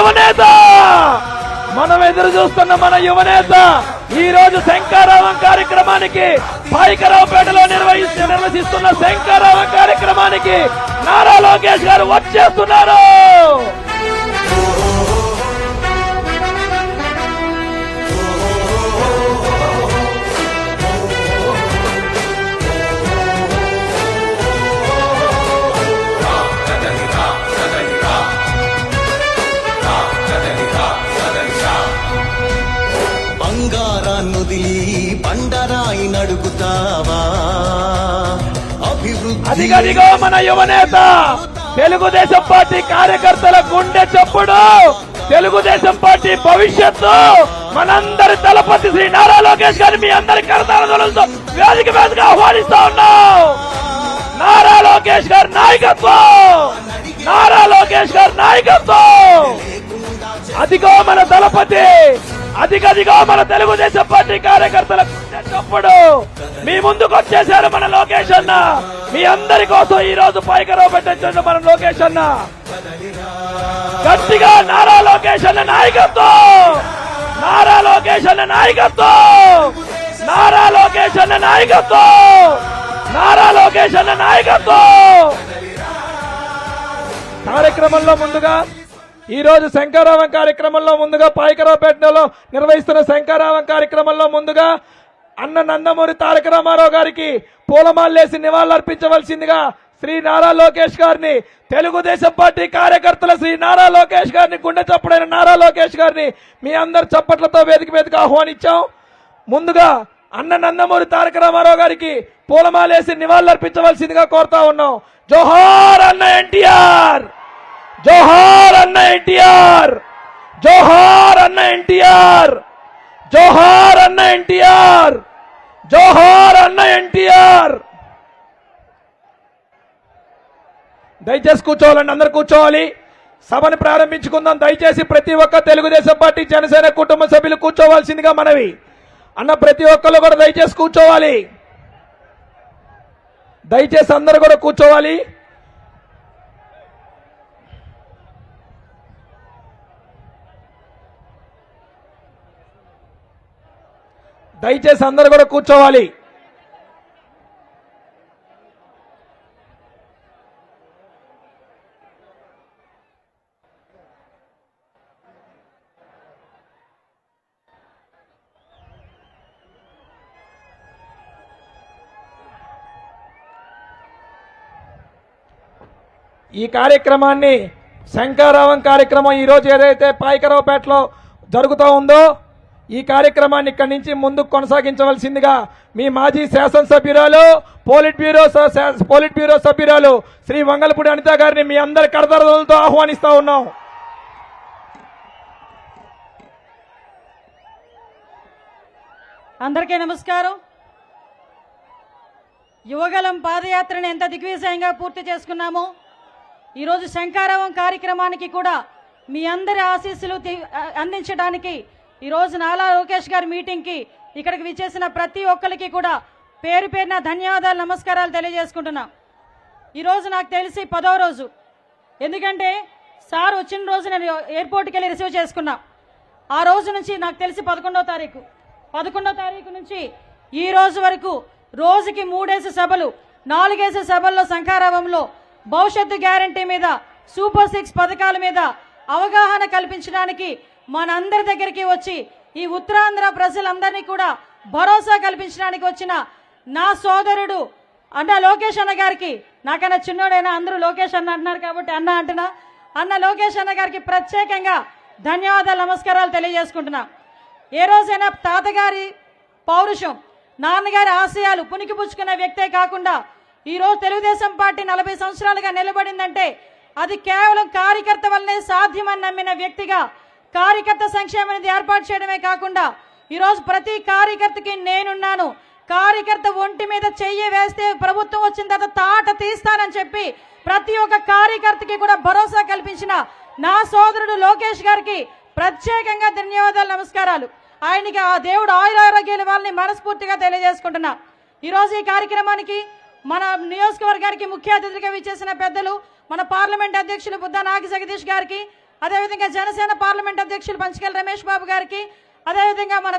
యువనేత, మనం ఎదురు చూస్తున్న మన యువనేత ఈ రోజు శంఖారావం కార్యక్రమానికి పాయకరావుపేటలో నిర్వహిస్తున్న శంఖారావం కార్యక్రమానికి నారా లోకేష్ గారు వచ్చేస్తున్నారు. బండరాయి నడుగుతావా అదిగదిగో మన యువనేత, తెలుగుదేశం పార్టీ కార్యకర్తల గుండె చప్పుడు, తెలుగుదేశం పార్టీ భవిష్యత్తు, మనందరి తలపతి శ్రీ నారా లోకేష్ గారిని మీ అందరి కరతాళతో వేదిక మీదగా ఆహ్వానిస్తా ఉన్నాం. నారా లోకేష్ గారి నాయకత్వం, నారా లోకేష్ గారి నాయకత్వం. అదిగో మన తలపతి, అదిగదిగో మన తెలుగుదేశం పార్టీ కార్యకర్తల చప్పుడు మీ ముందుకు వచ్చేశారు మన లోకేష్ అన్న. మీ అందరి కోసం ఈ రోజు పాయకరావు పెట్టించండి మన లోకేష్ అన్న. గట్టిగా నారా లోకేష్ అన్న నాయకత్వం, నారా లోకేష్ అన్న నాయకత్వం, నారా లోకేష్ అన్న నాయకత్వం, నారా లోకేష్ అన్న నాయకత్వం. కార్యక్రమంలో ముందుగా ఈ రోజు శంఖారావం కార్యక్రమంలో ముందుగా పాయకరావుపేటలో నిర్వహిస్తున్న శంఖారావం కార్యక్రమంలో ముందుగా అన్న నందమూరి తారక రామారావు గారికి పూలమాలేసి నివాళులర్పించవలసిందిగా శ్రీ నారా లోకేష్ గారిని, తెలుగుదేశం పార్టీ కార్యకర్తల శ్రీ నారా లోకేష్ గారిని, గుండె చప్పుడైన నారా లోకేష్ గారిని మీ అందరి చప్పట్లతో వేదిక మీదకి ఆహ్వానించాం. ముందుగా అన్న నందమూరి తారక రామారావు గారికి పూలమాలేసి నివాళులర్పించవలసిందిగా కోరుతా ఉన్నాం. జోహార్ అన్న ఎన్టీఆర్, జోహార్ అన్న ఎన్టీఆర్, జోహార్ అన్న ఎన్టీఆర్, జోహార్ అన్న ఎన్టీఆర్, జోహార్ అన్న ఎన్టీఆర్. దయచేసి కూర్చోవాలండి, అందరు కూర్చోవాలి. సభను ప్రారంభించుకుందాం. దయచేసి ప్రతి ఒక్క తెలుగుదేశం పార్టీ జనసేన కుటుంబ సభ్యులు కూర్చోవాల్సిందిగా మనవి. అన్న ప్రతి ఒక్కరు కూడా దయచేసి కూర్చోవాలి. దయచేసి అందరూ కూడా కూర్చోవాలి. దయచేసి అందరూ కూడా కూర్చోవాలి. ఈ కార్యక్రమాన్ని శంఖారావం కార్యక్రమం ఈరోజు ఏదైతే పాయకరావుపేటలో జరుగుతూ ఉందో ఈ కార్యక్రమాన్ని ఇక్కడి నుంచి ముందుకు కొనసాగించవలసిందిగా మీ మాజీ శాసనసభ్యురాలు పోలిట్ బ్యూరో సభ్యురాలు శ్రీ వంగలపూడి అనిత గారిని మీ అందరి కరతాళాలతో ఆహ్వానిస్తా ఉన్నాం. అందరికీ నమస్కారం. యువగలం పాదయాత్రను ఎంత దిగ్విజయంగా పూర్తి చేసుకున్నామో ఈరోజు శంఖారావం కార్యక్రమానికి కూడా మీ అందరి ఆశీస్సులు అందించడానికి ఈరోజు నారా లోకేష్ గారి మీటింగ్కి ఇక్కడికి విచ్చేసిన ప్రతి ఒక్కరికి కూడా పేరు పేరున ధన్యవాదాలు, నమస్కారాలు తెలియజేసుకుంటున్నాం. ఈరోజు నాకు తెలిసి 10వ రోజు, ఎందుకంటే సార్ వచ్చిన రోజు నేను ఎయిర్పోర్ట్కి వెళ్ళి రిసీవ్ చేసుకున్నా. ఆ రోజు నుంచి నాకు తెలిసి 11వ తారీఖు నుంచి ఈ రోజు వరకు రోజుకి 3 సభలు, 4 సభల్లో శంఖారావంలో భవిష్యత్తు గ్యారంటీ మీద, సూపర్ 6 పథకాల మీద అవగాహన కల్పించడానికి మనందరి దగ్గరికి వచ్చి ఈ ఉత్తరాంధ్ర ప్రజలందరినీ కూడా భరోసా కల్పించడానికి వచ్చిన నా సోదరుడు అన్న లోకేష్ అన్న గారికి, నాకన్నా చిన్నోడైనా అందరూ లోకేష్ అన్న అంటున్నారు కాబట్టి అన్న అంటున్నా, అన్న లోకేష్ అన్న గారికి ప్రత్యేకంగా ధన్యవాదాలు, నమస్కారాలు తెలియజేసుకుంటున్నా. ఏ రోజైనా తాతగారి పౌరుషం, నాన్నగారి ఆశయాలు పుణికిపుచ్చుకున్న వ్యక్తే కాకుండా ఈరోజు తెలుగుదేశం పార్టీ 40 సంవత్సరాలుగా నిలబడిందంటే అది కేవలం కార్యకర్త వల్లనే సాధ్యమని నమ్మిన వ్యక్తిగా కార్యకర్త సంక్షేమాన్ని ఏర్పాటు చేయడమే కాకుండా ఈరోజు ప్రతి కార్యకర్తకి నేనున్నాను, కార్యకర్త ఒంటి మీద చెయ్యి వేస్తే ప్రభుత్వం వచ్చిన తర్వాత తాట తీస్తానని చెప్పి ప్రతి ఒక్క కార్యకర్తకి కూడా భరోసా కల్పించిన నా సోదరుడు లోకేష్ గారికి ప్రత్యేకంగా ధన్యవాదాలు, నమస్కారాలు. ఆయనకి ఆ దేవుడు ఆయురారోగ్యాల వాళ్ళని మనస్ఫూర్తిగా తెలియజేసుకుంటున్నా. ఈరోజు ఈ కార్యక్రమానికి మన నియోజకవర్గానికి ముఖ్య అతిథిగా విచ్చేసిన పెద్దలు మన పార్లమెంట్ అధ్యక్షులు బుద్ధా నాగి జగదీష్ గారికి, అదేవిధంగా జనసేన పార్లమెంట్ అధ్యక్షులు పంచకల్ రమేష్ బాబు గారికి, అదేవిధంగా మన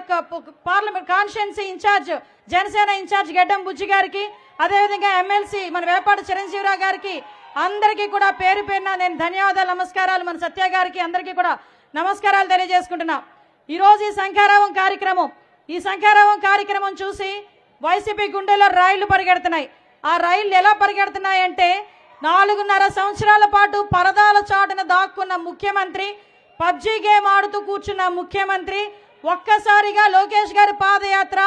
parliament constituency in charge Janasena in charge Gaddam Bujji గారికి, అదేవిధంగా ఎమ్మెల్సీ మన వేపాటి చిరంజీవిరావు గారికి అందరికీ కూడా పేరు పేరున నేను ధన్యవాదాలు, నమస్కారాలు. మన సత్య గారికి అందరికీ కూడా నమస్కారాలు తెలియజేసుకుంటున్నా. ఈరోజు ఈ శంఖారావం కార్యక్రమం చూసి వైసీపీ గుండెలో రైళ్లు పరిగెడుతున్నాయి. ఆ రైళ్లు ఎలా పరిగెడుతున్నాయంటే 4.5 సంవత్సరాల పాటు పరదాల చాటున దాక్కున్న ముఖ్యమంత్రి, పబ్జీ గేమ్ ఆడుతూ కూర్చున్న ముఖ్యమంత్రి ఒక్కసారిగా లోకేష్ గారి పాదయాత్ర,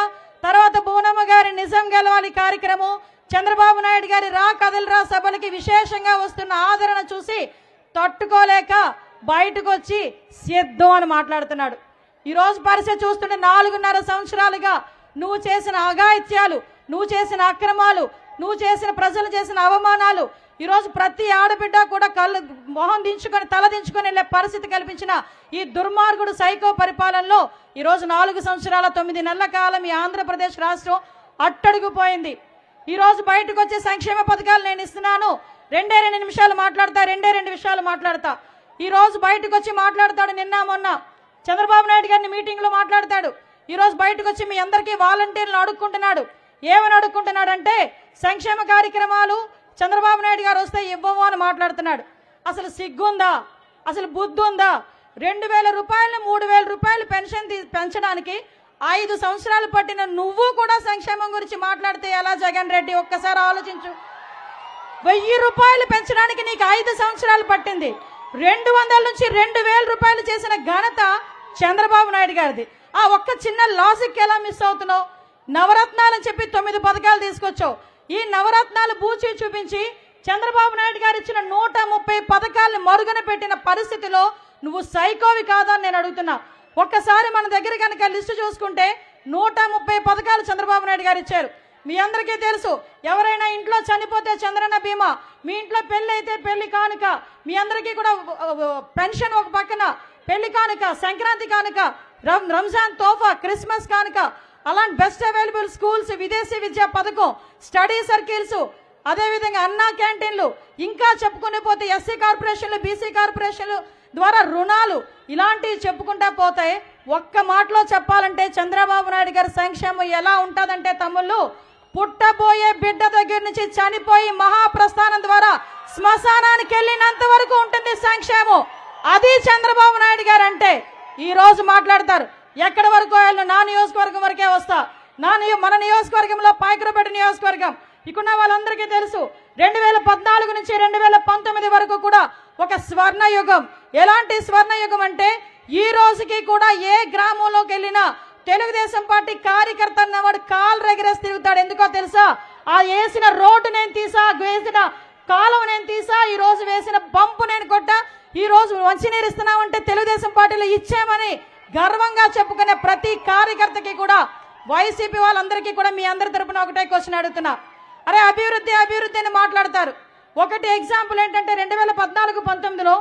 తర్వాత బోనమ్మ గారి నిజం గెలవాలి కార్యక్రమం, చంద్రబాబు నాయుడు గారి రా కదలరా సభలకి విశేషంగా వస్తున్న ఆదరణ చూసి తట్టుకోలేక బయటకు వచ్చి సిద్ధం అని మాట్లాడుతున్నాడు. ఈరోజు పరిస్థితి చూస్తుంటే 4.5 సంవత్సరాలుగా నువ్వు చేసిన అఘాయిత్యాలు, నువ్వు చేసిన అక్రమాలు, నువ్వు చేసిన ప్రజలు చేసిన అవమానాలు, ఈరోజు ప్రతి ఆడబిడ్డ కూడా మొహం దించుకొని తల దించుకొని వెళ్ళే పరిస్థితి కల్పించిన ఈ దుర్మార్గుడు సైకో పరిపాలనలో ఈరోజు 4 సంవత్సరాల 9 నెలల కాలం ఈ ఆంధ్రప్రదేశ్ రాష్ట్రం అట్టడుగుపోయింది. ఈరోజు బయటకు వచ్చే సంక్షేమ పథకాలు నేను ఇస్తున్నాను, 2 నిమిషాలు మాట్లాడతా, 2 విషయాలు మాట్లాడతా. ఈరోజు బయటకు వచ్చి మాట్లాడతాడు. నిన్న మొన్న చంద్రబాబు నాయుడు గారిని మీటింగ్లో మాట్లాడతాడు. ఈరోజు బయటకు వచ్చి మీ అందరికీ వాలంటీర్లను అడుక్కుంటున్నాడు. ఏమని అడుక్కుంటున్నాడంటే సంక్షేమ కార్యక్రమాలు చంద్రబాబు నాయుడు గారు వస్తే ఇవ్వము అని మాట్లాడుతున్నాడు. అసలు సిగ్గుందా? అసలు బుద్ధి ఉందా? 2,000 రూపాయలు 3,000 రూపాయలు పెన్షన్ పెంచడానికి 5 సంవత్సరాలు పట్టిన నువ్వు కూడా సంక్షేమం గురించి మాట్లాడితే ఎలా జగన్ రెడ్డి? ఒక్కసారి ఆలోచించు. 1000 రూపాయలు పెంచడానికి నీకు 5 సంవత్సరాలు పట్టింది. 200 నుంచి 2,000 రూపాయలు చేసిన ఘనత చంద్రబాబు నాయుడు గారిది. ఆ ఒక్క చిన్న లాజిక్ ఎలా మిస్ అవుతున్నావు? నవరత్నాలని చెప్పి 9 పథకాలు తీసుకొచ్చావు. ఈ నవరత్నాలు బూచి చూపించి చంద్రబాబు నాయుడు గారు ఇచ్చిన 130 పథకాలను మరుగున పెట్టిన పరిస్థితిలో నువ్వు సైకోవి కాదని నేను అడుగుతున్నా. ఒక్కసారి మన దగ్గర కనుక లిస్టు చూసుకుంటే 130 పథకాలు చంద్రబాబు నాయుడు గారు ఇచ్చారు. మీ అందరికీ తెలుసు, ఎవరైనా ఇంట్లో చనిపోతే చంద్రన్న బీమా, మీ ఇంట్లో పెళ్లి అయితే పెళ్లి కానుక, మీ అందరికీ కూడా పెన్షన్ ఒక పక్కన, పెళ్లి కానుక, సంక్రాంతి కానుక, రంజాన్ తోఫా, క్రిస్మస్ కానుక, అలాంటి బెస్ట్ అవైలబుల్ స్కూల్స్, విదేశీ విద్యా పథకం, స్టడీ సర్కిల్స్, అదేవిధంగా అన్నా క్యాంటీన్లు, ఇంకా చెప్పుకునే పోతే ఎస్సీ కార్పొరేషన్లు, బీసీ కార్పొరేషన్లు ద్వారా రుణాలు, ఇలాంటివి చెప్పుకుంటా పోతే ఒక్క మాటలో చెప్పాలంటే చంద్రబాబు నాయుడు గారి సంక్షేమం ఎలా ఉంటుందంటే తమ్ముళ్ళు, పుట్టబోయే బిడ్డ దగ్గర నుంచి చనిపోయి మహాప్రస్థానం ద్వారా శ్మశానానికి వెళ్ళినంత వరకు ఉంటుంది సంక్షేమం. అది చంద్రబాబు నాయుడు గారు అంటే. ఈ రోజు మాట్లాడతారు ఎక్కడి వరకు వెళ్ళు, నా నియోజకవర్గం వరకే వస్తా. మన నియోజకవర్గంలో పాయకరపేట నియోజకవర్గం ఇక్కడ వాళ్ళందరికీ తెలుసు, 2014 నుంచి 2019 వరకు కూడా ఒక స్వర్ణయుగం. ఎలాంటి స్వర్ణయుగం అంటే ఈ రోజుకి కూడా ఏ గ్రామంలోకి వెళ్ళినా తెలుగుదేశం పార్టీ కార్యకర్త అన్నవాడు కాలు రెగరేసి తిరుగుతాడు. ఎందుకో తెలుసా? ఆ వేసిన రోడ్డు నేను తీసా, వేసిన కాలువ నేను తీసా, ఈ రోజు వేసిన పంపు నేను కొట్టా, ఈ రోజు మంచినీరు ఇస్తున్నామంటే తెలుగుదేశం పార్టీలో ఇచ్చామని గర్వంగా చెప్పుకునే ప్రతి కార్యకర్తకి కూడా వైసీపీ వాళ్ళందరికీ కూడా మీ అందరి తరపున ఒకటే క్వశ్చన్ అడుగుతున్నా. అరే అభివృద్ధి అభివృద్ధి అని మాట్లాడతారు. ఒకటి ఎగ్జాంపుల్ ఏంటంటే 2014-19లో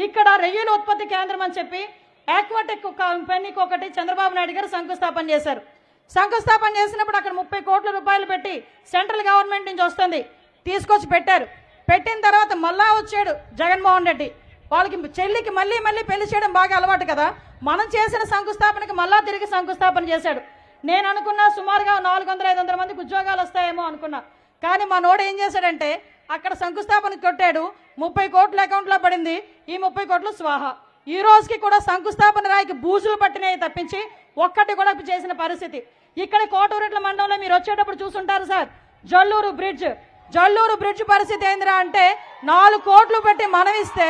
ఇక్కడ రొయ్యల ఉత్పత్తి కేంద్రం అని చెప్పి ఆక్వాటెక్ కంపెనీకి ఒకటి చంద్రబాబు నాయుడు గారు శంకుస్థాపన చేశారు. శంకుస్థాపన చేసినప్పుడు అక్కడ 30 కోట్ల రూపాయలు పెట్టి సెంట్రల్ గవర్నమెంట్ నుంచి వస్తుంది తీసుకొచ్చి పెట్టారు. పెట్టిన తర్వాత మళ్ళా వచ్చాడు జగన్మోహన్ రెడ్డి. వాళ్ళకి చెల్లికి మళ్ళీ పెళ్లి చేయడం బాగా అలవాటు కదా, మనం చేసిన శంకుస్థాపనకి మళ్ళా తిరిగి శంకుస్థాపన చేశాడు. నేను అనుకున్నా సుమారుగా 400-500 మందికి ఉద్యోగాలు వస్తాయేమో అనుకున్నా. కానీ మా నోడు ఏం చేశాడంటే అక్కడ శంకుస్థాపన కొట్టాడు, 30 కోట్ల అకౌంట్లో పడింది, ఈ 30 కోట్లు స్వాహా. ఈ రోజుకి కూడా శంకుస్థాపన రాయికి బూజులు పట్టినాయి తప్పించి ఒక్కటి కూడా చేసిన పరిస్థితి. ఇక్కడ కోటూరెట్ల మండలంలో మీరు వచ్చేటప్పుడు చూసుంటారు సార్, జల్లూరు బ్రిడ్జ్ పరిస్థితి ఏందిరా అంటే 4 కోట్లు పెట్టి మనవిస్తే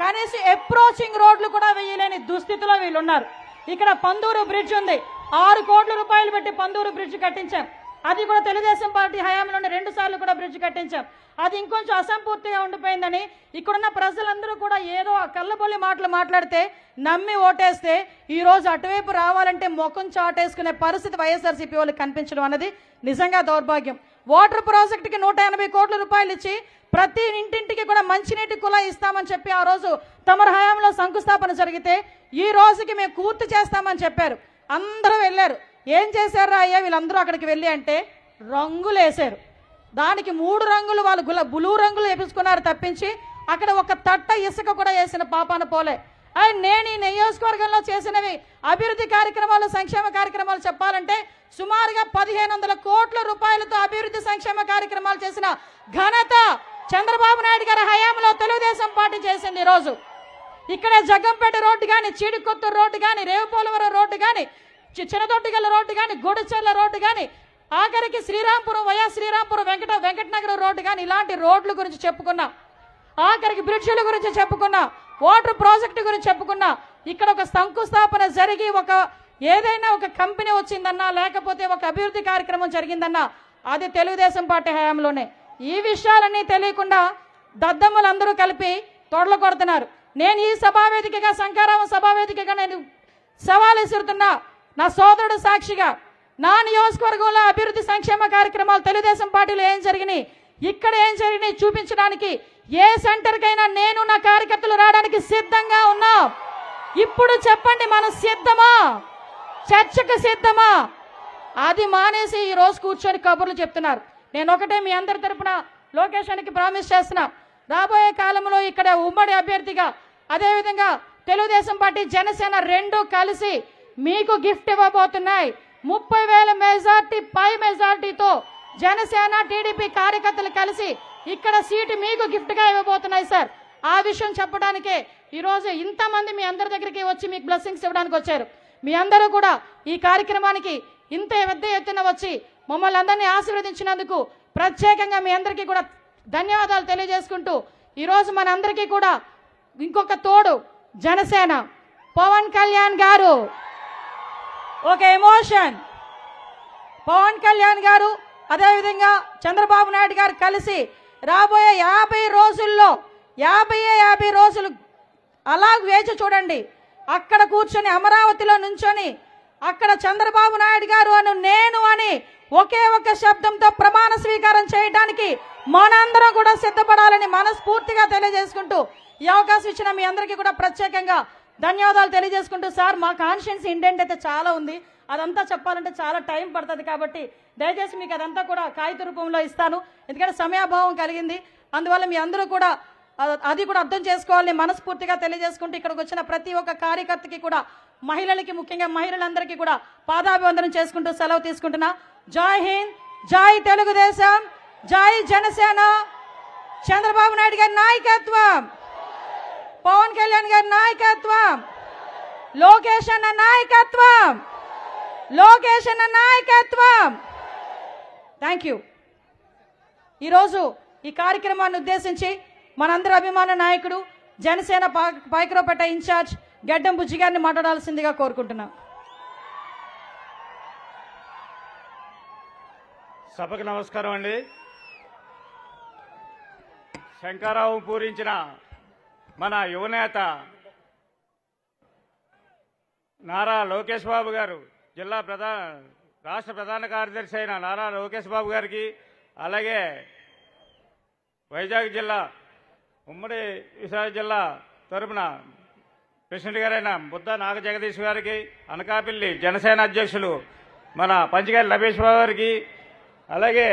కనీసం అప్రోచింగ్ రోడ్లు కూడా వేయలేని దుస్థితిలో వీళ్ళు ఉన్నారు. ఇక్కడ పందూరు బ్రిడ్జ్ ఉంది, 6 కోట్ల రూపాయలు పెట్టి పందూరు బ్రిడ్జ్ కట్టించాం. అది కూడా తెలుగుదేశం పార్టీ హయాంలోనే 2 సార్లు కూడా బ్రిడ్జ్ కట్టించాం. అది ఇంకొంచెం అసంపూర్తిగా ఉండిపోయిందని ఇక్కడున్న ప్రజలందరూ కూడా ఏదో కళ్ళబొల్లి మాటలు మాట్లాడితే నమ్మి ఓటేస్తే ఈ రోజు అటువైపు రావాలంటే ముఖం చాటేసుకునే పరిస్థితి వైఎస్ఆర్సీపీ వాళ్ళకి కనిపించడం అనేది నిజంగా దౌర్భాగ్యం. వాటర్ ప్రాజెక్టుకి 180 కోట్ల రూపాయలు ఇచ్చి ప్రతి ఇంటింటికి కూడా మంచినీటి కుళాయి ఇస్తామని చెప్పి ఆ రోజు తమర హయాంలో శంకుస్థాపన జరిగితే ఈ రోజుకి మేము పూర్తి చేస్తామని చెప్పారు. అందరూ వెళ్ళారు. ఏం చేశారా అయ్యా వీళ్ళందరూ అక్కడికి వెళ్ళి అంటే రంగులు వేశారు. దానికి 3 రంగులు వాళ్ళు బ్లూ రంగులు వేపించుకున్నారు తప్పించి అక్కడ ఒక తట్ట ఇసుక కూడా వేసిన పాపాన పోలే. నేను ఈ నియోజకవర్గంలో చేసినవి అభివృద్ధి కార్యక్రమాలు, సంక్షేమ కార్యక్రమాలు చెప్పాలంటే సుమారుగా 1500 కోట్ల రూపాయలతో అభివృద్ధి సంక్షేమ కార్యక్రమాలు చేసిన ఘనత చంద్రబాబు నాయుడు గారి హయాంలో తెలుగుదేశం పార్టీ చేసింది. ఈరోజు ఇక్కడ జగ్గంపేట రోడ్డు కానీ, చీడికొత్తూరు రోడ్డు కానీ, రేవుపోలవరం రోడ్డు కానీ, చిన్నదొట్టిగల రోడ్డు కానీ, గూడచెర్ల రోడ్డు కానీ, ఆఖరికి శ్రీరాంపురం, శ్రీరాంపురం వెంకటనగరం రోడ్డు కానీ, ఇలాంటి రోడ్ల గురించి చెప్పుకున్నా. ఆఖరికి బ్రిడ్జిల గురించి చెప్పుకున్నా, వాటర్ ప్రాజెక్టు గురించి చెప్పుకున్నా. ఇక్కడ ఒక శంకుస్థాపన జరిగి ఏదైనా ఒక కంపెనీ వచ్చిందన్నా, లేకపోతే ఒక అభివృద్ధి కార్యక్రమం జరిగిందన్నా అది తెలుగుదేశం పార్టీ హయాంలోనే. ఈ విషయాలన్నీ తెలియకుండా దద్దమ్మలందరూ కలిపి తొడలు కొడుతున్నారు. నేను ఈ సభావేదికగా, శంకరావం సభావేదికగా నేను సవాల్ విసురుతున్నా. నా సోదరుడు సాక్షిగా నా నియోజకవర్గంలో అభివృద్ధి సంక్షేమ కార్యక్రమాలు తెలుగుదేశం పార్టీలో ఏం జరిగినాయి, ఇక్కడ ఏం జరిగినాయి చూపించడానికి ఏ సెంటర్కైనా నేను నా కార్యకర్తలు రావడానికి సిద్ధంగా ఉన్నా. ఇప్పుడు చెప్పండి, మనం సిద్ధమా? చర్చకు సిద్ధమా? అది మానేసి ఈ రోజు కూర్చొని కబుర్లు చెప్తున్నారు. నేను ఒకటే మీ అందరి తరపున లోకేషన్కి ప్రామిస్ చేస్తున్నా, రాబోయే కాలంలో ఇక్కడ ఉమ్మడి అభ్యర్థిగా, అదేవిధంగా తెలుగుదేశం పార్టీ, జనసేన రెండు కలిసి మీకు గిఫ్ట్ ఇవ్వబోతున్నాయి. 30,000 మెజార్టీ, పై మెజార్టీతో జనసేన టీడీపీ కార్యకర్తలు కలిసి ఇక్కడ సీటు మీకు గిఫ్ట్ గా ఇవ్వబోతున్నాయి సార్. ఆ విషయం చెప్పడానికే ఈరోజు ఇంతమంది మీ అందరి దగ్గరికి వచ్చి మీకు బ్లెస్సింగ్స్ ఇవ్వడానికి వచ్చారు. మీ అందరూ కూడా ఈ కార్యక్రమానికి ఇంత పెద్ద ఎత్తున వచ్చి మమ్మల్ని అందరినీ ఆశీర్వదించినందుకు ప్రత్యేకంగా మీ అందరికీ కూడా ధన్యవాదాలు తెలియజేసుకుంటూ, ఈరోజు మనందరికీ కూడా ఇంకొక తోడు జనసేన పవన్ కళ్యాణ్ గారు, ఒక ఎమోషన్. పవన్ కళ్యాణ్ గారు అదేవిధంగా చంద్రబాబు నాయుడు గారు కలిసి రాబోయే 50 రోజుల్లో 50 రోజులు అలా వేచి చూడండి. అక్కడ కూర్చొని అమరావతిలో నుంచొని అక్కడ చంద్రబాబు నాయుడు గారు అను నేను అని ఒకే ఒక శబ్దంతో ప్రమాణ స్వీకారం చేయడానికి మనందరం కూడా సిద్ధపడాలని మనస్ఫూర్తిగా తెలియజేసుకుంటూ, ఈ అవకాశం ఇచ్చిన మీ అందరికీ కూడా ప్రత్యేకంగా ధన్యవాదాలు తెలియజేసుకుంటూ, సార్ మా కాన్స్టిట్యున్సీ ఇండెంట్ అయితే చాలా ఉంది, అదంతా చెప్పాలంటే చాలా టైం పడుతుంది కాబట్టి దయచేసి మీకు అదంతా కూడా కాగిత రూపంలో ఇస్తాను. ఎందుకంటే సమయాభావం కలిగింది, అందువల్ల మీ అందరూ కూడా అది కూడా అర్థం చేసుకోవాలని మనస్ఫూర్తిగా తెలియజేసుకుంటూ, ఇక్కడికి వచ్చిన ప్రతి ఒక్క కార్యకర్తకి కూడా, మహిళలకి, ముఖ్యంగా మహిళలందరికీ కూడా పాదాభివందనం చేసుకుంటూ సెలవు తీసుకుంటున్నా. జై హింద్, జై తెలుగుదేశం, జై జనసేన. చంద్రబాబు నాయుడు గారి నాయకత్వం, పవన్ కళ్యాణ్ గారి నాయకత్వం, లోకేష్ అన్న నాయకత్వం, లోకేష్ అన్న నాయకత్వం. Thank you. ఈరోజు ఈ కార్యక్రమాన్ని ఉద్దేశించి మనందరి అభిమాన నాయకుడు, జనసేన పాయకరావుపేట ఇన్ఛార్జ్ గడ్డం బుజ్జి గారిని మాట్లాడాల్సిందిగా కోరుకుంటున్నాం. సభకు నమస్కారం అండి. శంకరావు పూరించిన మన యువనేత నారా లోకేష్ బాబు గారు, రాష్ట్ర ప్రధాన కార్యదర్శి అయిన నారా లోకేష్ బాబు గారికి, అలాగే వైజాగ్ జిల్లా, ఉమ్మడి విశాఖ జిల్లా తరపున ప్రెసిడెంట్ గారైన బుద్ధ నాగ జగదీష్ గారికి, అనకాపల్లి జనసేన అధ్యక్షులు మన పంచగారి రమేష్ బాబు గారికి, అలాగే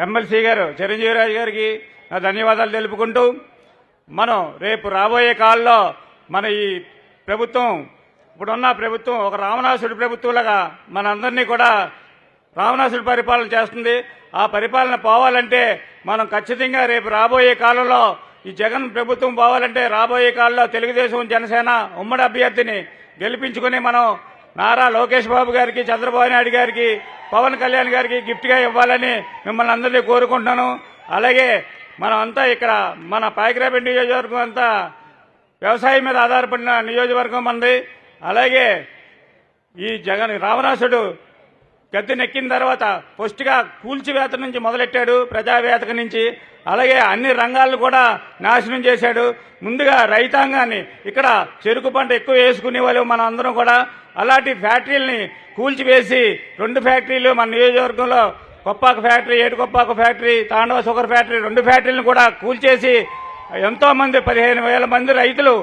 ఎమ్మెల్సీ గారు చిరంజీవి రాజు గారికి నా ధన్యవాదాలు తెలుపుకుంటూ, మనం రేపు రాబోయే కాలంలో మన ఈ ప్రభుత్వం, ఇప్పుడున్న ప్రభుత్వం ఒక రావణాసుడి ప్రభుత్వంలాగా మనందరినీ కూడా రావణాసుడి పరిపాలన చేస్తుంది. ఆ పరిపాలన పోవాలంటే మనం ఖచ్చితంగా రేపు రాబోయే కాలంలో ఈ జగన్ ప్రభుత్వం పోవాలంటే రాబోయే కాలంలో తెలుగుదేశం, జనసేన ఉమ్మడి అభ్యర్థిని గెలిపించుకుని మనం నారా లోకేష్ బాబు గారికి, చంద్రబాబు నాయుడు గారికి, పవన్ కళ్యాణ్ గారికి గిఫ్ట్గా ఇవ్వాలని మిమ్మల్ని అందరినీ కోరుకుంటున్నాను. అలాగే మనం అంతా ఇక్కడ మన పాయకరావుపేట నియోజకవర్గం అంతా వ్యవసాయం మీద ఆధారపడిన నియోజకవర్గం మనది. అలాగే ఈ జగన్ రావణాసుడు గద్దెనెక్కిన తర్వాత ఫస్ట్గా కూల్చివేత నుంచి మొదలెట్టాడు, ప్రజావేతక నుంచి. అలాగే అన్ని రంగాలను కూడా నాశనం చేశాడు. ముందుగా రైతాంగాన్ని, ఇక్కడ చెరుకు పంట ఎక్కువ వేసుకునే వాళ్ళు మనం అందరం కూడా అలాంటి ఫ్యాక్టరీలని కూల్చివేసి 2 ఫ్యాక్టరీలు మన నియోజకవర్గంలో, కొప్పాక ఫ్యాక్టరీ, ఏటుకొప్పాక ఫ్యాక్టరీ, తాండవ షుగర్ ఫ్యాక్టరీ, 2 ఫ్యాక్టరీలను కూడా కూల్చేసి ఎంతోమంది 15,000 మంది రైతులు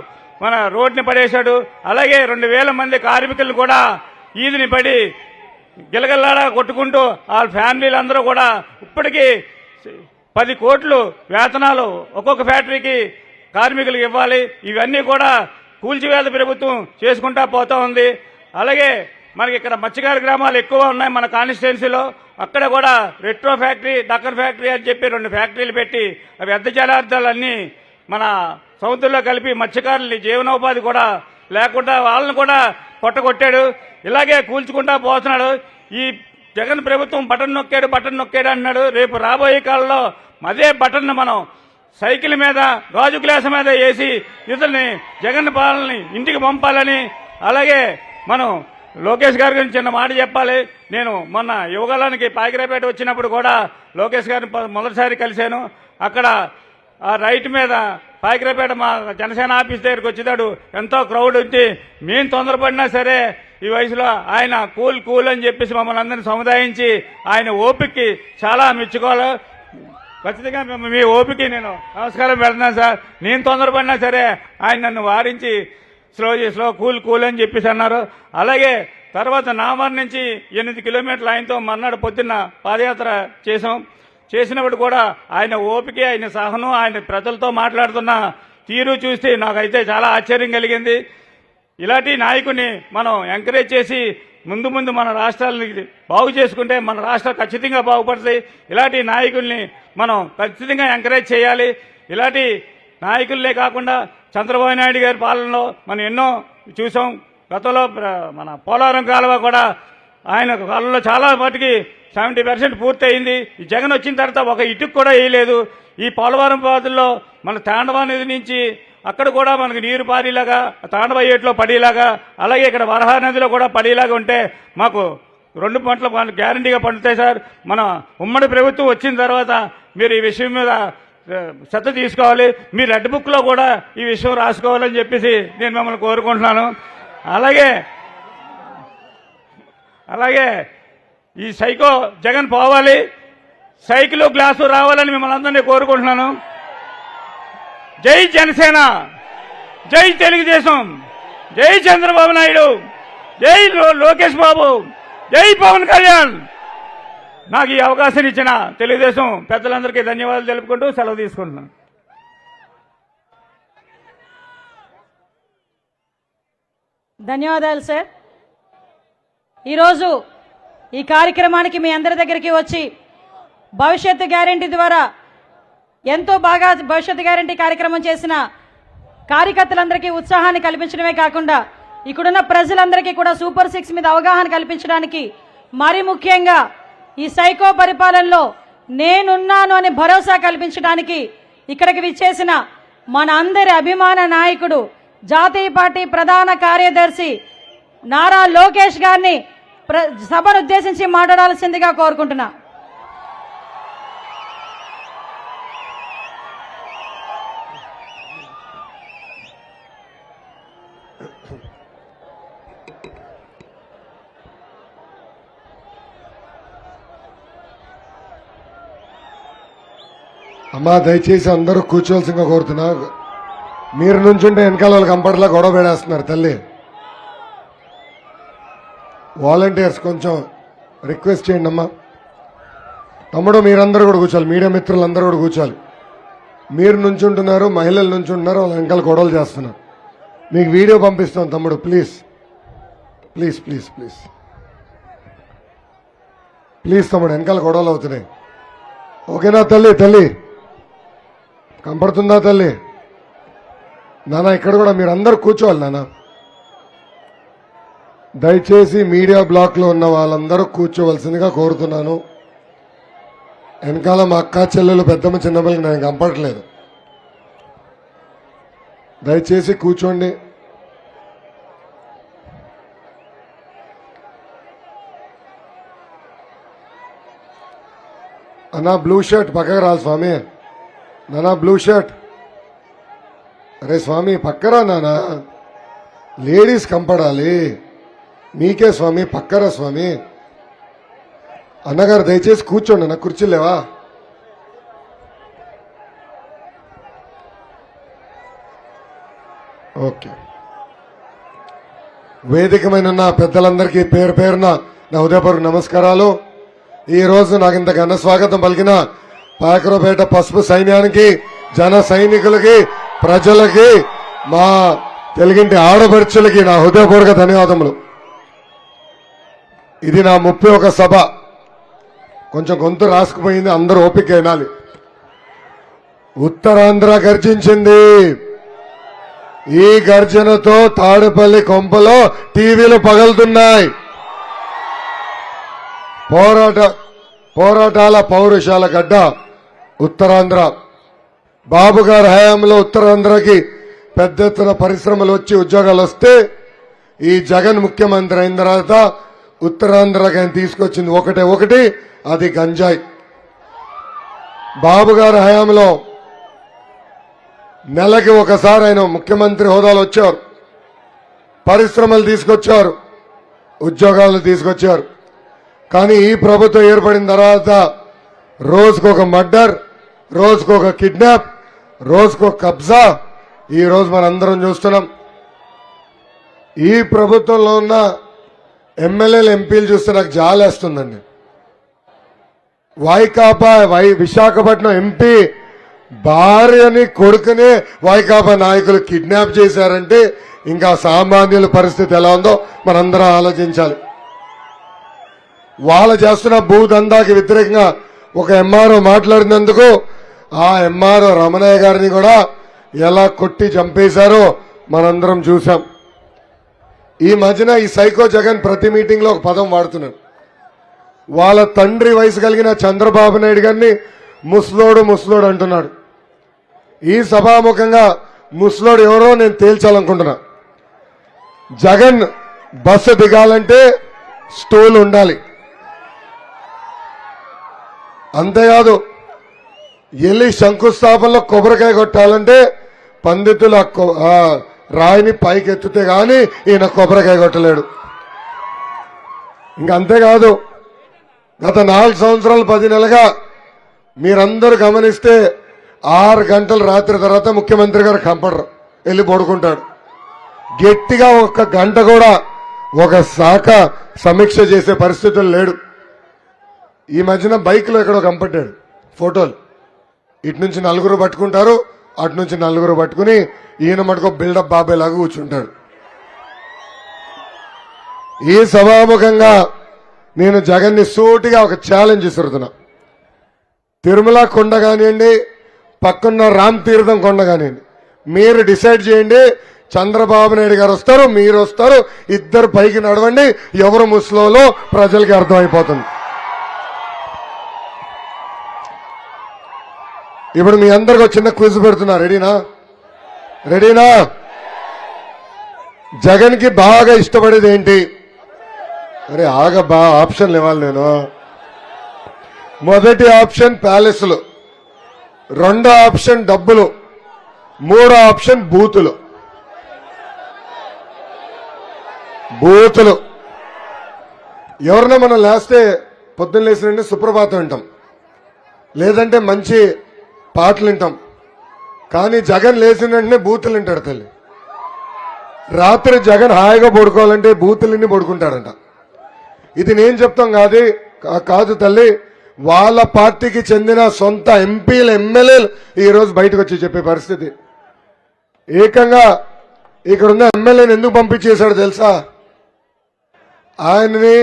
మన రోడ్ని పడేశాడు. అలాగే 2,000 మంది కార్మికులను కూడా ఈదిని పడి గిలగల్లాడా కొట్టుకుంటూ వాళ్ళ ఫ్యామిలీలందరూ కూడా ఇప్పటికీ 10 కోట్లు వేతనాలు ఒక్కొక్క ఫ్యాక్టరీకి కార్మికులకు ఇవ్వాలి. ఇవన్నీ కూడా కూల్చివేత ప్రభుత్వం చేసుకుంటా పోతా ఉంది. అలాగే మనకి ఇక్కడ మత్స్యకార గ్రామాలు ఎక్కువ ఉన్నాయి మన కాన్స్టిట్యున్సీలో. అక్కడ కూడా రెట్రో ఫ్యాక్టరీ, డక్కర్ ఫ్యాక్టరీ అని చెప్పి 2 ఫ్యాక్టరీలు పెట్టి వ్యర్థ పదార్థాలన్నీ మన సముద్రంలో కలిపి మత్స్యకారులని జీవనోపాధి కూడా లేకుండా వాళ్ళని కూడా పొట్టగొట్టాడు. ఇలాగే కూల్చుకుంటా పోతున్నాడు. ఈ జగన్ ప్రభుత్వం బటన్ నొక్కాడు అన్నాడు. రేపు రాబోయే కాలంలో అదే బటన్ మనం సైకిల్ మీద, గాజు గ్లాస్ మీద వేసి ఇతరుని జగన్ పాలనని ఇంటికి పంపాలని, అలాగే మనం లోకేష్ గారి గురించి చిన్న మాట చెప్పాలి. నేను మొన్న యువగలానికి పాకిరాపేట వచ్చినప్పుడు కూడా లోకేష్ గారిని మొదటిసారి కలిశాను. అక్కడ ఆ రైట్ మీద పాకిరాపేట మా జనసేన ఆఫీస్ దగ్గరికి వచ్చేదాడు ఎంతో క్రౌడ్ వచ్చి మేము తొందరపడినా సరే ఈ వయసులో ఆయన కూల్ అని చెప్పేసి మమ్మల్ని అందరినీ సముదాయించి ఆయన ఓపికకి చాలా మెచ్చుకోవాలి. ఖచ్చితంగా మీ ఓపిక నేను నమస్కారం పెడుతున్నాను సార్. నేను తొందరపడినా సరే ఆయన నన్ను వారించి స్లో కూల్ అని చెప్పేసి అన్నారు. అలాగే తర్వాత నామర్ నుంచి 8 కిలోమీటర్లు ఆయనతో మర్నాడు పొద్దున్న పాదయాత్ర చేసినప్పుడు కూడా ఆయన ఓపిక, ఆయన సహనం, ఆయన ప్రజలతో మాట్లాడుతున్న తీరు చూస్తే నాకైతే చాలా ఆశ్చర్యం కలిగింది. ఇలాంటి నాయకుడిని మనం ఎంకరేజ్ చేసి ముందు మన రాష్ట్రాలని బాగు చేసుకుంటే మన రాష్ట్రాలు ఖచ్చితంగా బాగుపడతాయి. ఇలాంటి నాయకుల్ని మనం ఖచ్చితంగా ఎంకరేజ్ చేయాలి. ఇలాంటి నాయకులనే కాకుండా చంద్రబాబు నాయుడు గారి పాలనలో మనం ఎన్నో చూసాం. గతంలో మన పోలవరం కాలువ కూడా ఆయన కాలంలో చాలా మటుకి 70% పూర్తయింది. ఈ జగన్ వచ్చిన తర్వాత ఒక ఇటుకు కూడా వేయలేదు. ఈ పోలవరం పాదుల్లో మన తాండవ నది నుంచి అక్కడ కూడా మనకు నీరు పారేలాగా, తాండవ ఏట్లో పడేలాగా, అలాగే ఇక్కడ వరహా నదిలో కూడా పడేలాగా ఉంటే మాకు 2 పంటలు మనకు గ్యారంటీగా పండుతాయి సార్. మన ఉమ్మడి ప్రభుత్వం వచ్చిన తర్వాత మీరు ఈ విషయం మీద శ్రద్ధ తీసుకోవాలి. మీ రెడ్ బుక్లో కూడా ఈ విషయం రాసుకోవాలని చెప్పేసి నేను మిమ్మల్ని కోరుకుంటున్నాను. అలాగే ఈ సైకో జగన్ పోవాలి, సైకిల్ గ్లాసు రావాలని మిమ్మల్ని అందరినీ కోరుకుంటున్నాను. జై జనసేన, జై తెలుగుదేశం, జై చంద్రబాబు నాయుడు, జై లోకేష్ బాబు, జై పవన్ కళ్యాణ్. నాకు ఈ అవకాశం ఇచ్చిన తెలుగుదేశం పెద్దలందరికీ ధన్యవాదాలు తెలుపుకుంటూ సెలవు తీసుకుంటున్నాను. ధన్యవాదాలు సార్. ఈరోజు ఈ కార్యక్రమానికి మీ అందరి దగ్గరికి వచ్చి భవిష్యత్తు గ్యారెంటీ ద్వారా ఎంతో బాగా భవిష్యత్తు గ్యారెంటీ కార్యక్రమం చేసిన కార్యకర్తలందరికీ ఉత్సాహాన్ని కల్పించడమే కాకుండా ఇక్కడున్న ప్రజలందరికీ కూడా సూపర్ 6 మీద అవగాహన కల్పించడానికి, మరీ ముఖ్యంగా ఈ సైకో పరిపాలనలో నేనున్నాను అని భరోసా కల్పించడానికి ఇక్కడికి విచ్చేసిన మన అందరి అభిమాన నాయకుడు, జాతీయ పార్టీ ప్రధాన కార్యదర్శి నారా లోకేష్ గారిని సభను ఉద్దేశించి మాట్లాడాల్సిందిగా కోరుకుంటున్నా. అమ్మా దయచేసి అందరూ కూర్చోవలసిందిగా కోరుతున్నా. మీరు నుంచుంటే వెనకాల వాళ్ళు కంపర్లా గొడవ పెడేస్తున్నారు తల్లి. వాలంటీర్స్ కొంచెం రిక్వెస్ట్ చేయండి అమ్మా. తమ్ముడు మీరందరూ కూడా కూర్చోాలి, మీడియా మిత్రులందరూ కూడా కూర్చోాలి. మీరు నుంచుంటున్నారు, మహిళలు నుంచుంటున్నారు, వాళ్ళ వెనకాల గొడవలు చేస్తున్నారు. మీకు వీడియో పంపిస్తాం తమ్ముడు, please please please please please తమ్ముడు, వెనకాల గొడవలు అవుతున్నాయి. ఓకేనా తల్లి కనపడుతుందా తల్లి? నాన్న ఇక్కడ కూడా మీరు అందరు కూర్చోవాలి నాన్న. దయచేసి మీడియా బ్లాక్ లో ఉన్న వాళ్ళందరూ కూర్చోవలసిందిగా కోరుతున్నాను. వెనకాల మా అక్క చెల్లెలు పెద్దమ్మ చిన్నమ్మలకి నేను కనపడట్లేదు. దయచేసి కూర్చోండి. అన్నా బ్లూ షర్ట్ పక్కకు రాలి స్వామి. నానా బ్లూ షర్ట్, అరే స్వామి పక్కరా నానా, లేడీస్ కంపడాలి. మీకే స్వామి పక్కరా స్వామి. అన్నగారు దయచేసి కూర్చోండి అన్న, కుర్చీలేవా? ఓకే. వేదికమైన పెద్దలందరికీ పేరు పేరున నా హృదయపూర్వక నమస్కారాలు. ఈ రోజు నాకు ఇంత ఘన స్వాగతం పలికిన పాయకరావుపేట పసుపు సైన్యానికి, జన సైనికులకి, ప్రజలకి, మా తెలుగింటి ఆడపడుచులకి నా హృదయపూర్వక ధన్యవాదములు. ఇది నా 31 సభ. కొంచెం గొంతు రాసుకుపోయింది, అందరూ ఓపిక వినాలి. ఉత్తరాంధ్ర గర్జించింది. ఈ గర్జనతో తాడేపల్లి కొంపలో టీవీలు పగలుతున్నాయి. పోరాటాల పౌరుషాల గడ్డ ఉత్తరాంధ్ర. బాబు గారి హయాంలో ఉత్తరాంధ్రకి పెద్ద ఎత్తున పరిశ్రమలు వచ్చి ఉద్యోగాలు వస్తే ఈ జగన్ ముఖ్యమంత్రి అయిన తర్వాత ఉత్తరాంధ్రకి ఆయన తీసుకొచ్చింది ఒకటి, అది గంజాయి. బాబు గారి హయాంలో నెలకి ఒకసారి ఆయన ముఖ్యమంత్రి హోదాలో వచ్చారు, పరిశ్రమలు తీసుకొచ్చారు, ఉద్యోగాలు తీసుకొచ్చారు. కానీ ఈ ప్రభుత్వం ఏర్పడిన తర్వాత రోజుకొక మర్డర్, రోజుకొక కిడ్నాప్, రోజుకొక కబ్జా ఈ రోజు మనందరం చూస్తున్నాం. ఈ ప్రభుత్వంలో ఉన్న ఎమ్మెల్యేలు ఎంపీలు చూస్తే నాకు జాలేస్తుందండి. వైకాపా విశాఖపట్నం ఎంపీ భార్యని కొడుకునే వైకాపా నాయకులు కిడ్నాప్ చేశారంటే ఇంకా సామాన్యుల పరిస్థితి ఎలా ఉందో మనందరం ఆలోచించాలి. వాళ్ళు చేస్తున్న భూదందాకి వ్యతిరేకంగా ఒక ఎంఆర్ఓ మాట్లాడినందుకు ఆ ఎంఆర్ఓ రమణయ్య గారిని కూడా ఎలా కొట్టి చంపేశారో మనందరం చూసాం. ఈ మధ్యన ఈ సైకో జగన్ ప్రతి మీటింగ్ లో ఒక పదం వాడుతున్నాడు. వాళ్ళ తండ్రి వయసు కలిగిన చంద్రబాబు నాయుడు గారిని ముసలోడు అంటున్నాడు. ఈ సభాముఖంగా ముసలోడు ఎవరో నేను తేల్చాలనుకుంటున్నా. జగన్ బస్సు దిగాలంటే స్టూల్ ఉండాలి. అంతేకాదు ఎల్లి శంకుస్థాపనలో కొబ్బరికాయ కొట్టాలంటే పండితులు ఆ రాయిని పైకి ఎత్తితే గాని ఈయన కొబ్బరికాయ కొట్టలేడు. ఇంకా అంతేకాదు గత 4 సంవత్సరాలు 10 నెలలుగా మీరందరూ గమనిస్తే 6 గంటలు రాత్రి తర్వాత ముఖ్యమంత్రి గారు కంపడరు, వెళ్ళి పడుకుంటాడు. గట్టిగా 1 గంట కూడా ఒక శాఖ సమీక్ష చేసే పరిస్థితులు లేడు. ఈ మధ్యన బైక్లో ఎక్కడో కంపట్టాడు ఫోటోలు. ఇటు నుంచి 4 పట్టుకుంటారు, అటు నుంచి 4 పట్టుకుని ఈయన మటుకు బిల్డప్ బాబాయ్ లాగా కూర్చుంటాడు. ఈ సభాముఖంగా నేను జగన్ని సూటిగా ఒక ఛాలెంజ్ ఇస్తున్నా. తిరుమల కొండ కానివ్వండి, పక్కన్న రామ్ తీర్థం కొండ కానివ్వండి, మీరు డిసైడ్ చేయండి. చంద్రబాబు నాయుడు గారు వస్తారు, మీరు వస్తారు, ఇద్దరు పైకి నడవండి. ఎవరు ముస్లింలో ప్రజలకి అర్థమైపోతుంది. ఇప్పుడు మీ అందరికి ఒక చిన్న క్విజ్ పెడుతున్నా. రెడీనా? జగన్ కి బాగా ఇష్టపడేది ఏంటి? అరే ఆప్షన్లు ఇవ్వాలి నేను. మొదటి ఆప్షన్ ప్యాలెస్లు, రెండో ఆప్షన్ డబ్బులు, మూడో ఆప్షన్ బూతులు. ఎవరన్నా మనం లేస్తే పొద్దున్న లేచిన సుప్రభాతం వింటాం, లేదంటే మంచి పాటలు వింటాం. కానీ జగన్ లేచిన వెంటనే బూతులు వింటాడు తల్లి. రాత్రి జగన్ హాయిగా పడుకోవాలంటే బూతులన్నీ పడుకుంటాడంట. ఇది నేను చెప్తాం కాదు తల్లి, వాళ్ళ పార్టీకి చెందిన సొంత ఎంపీలు ఎమ్మెల్యేలు ఈ రోజు బయటకు వచ్చి చెప్పే పరిస్థితి. ఏకంగా ఇక్కడున్న ఎమ్మెల్యేని ఎందుకు పంపించేశాడు తెలుసా? ఆయనని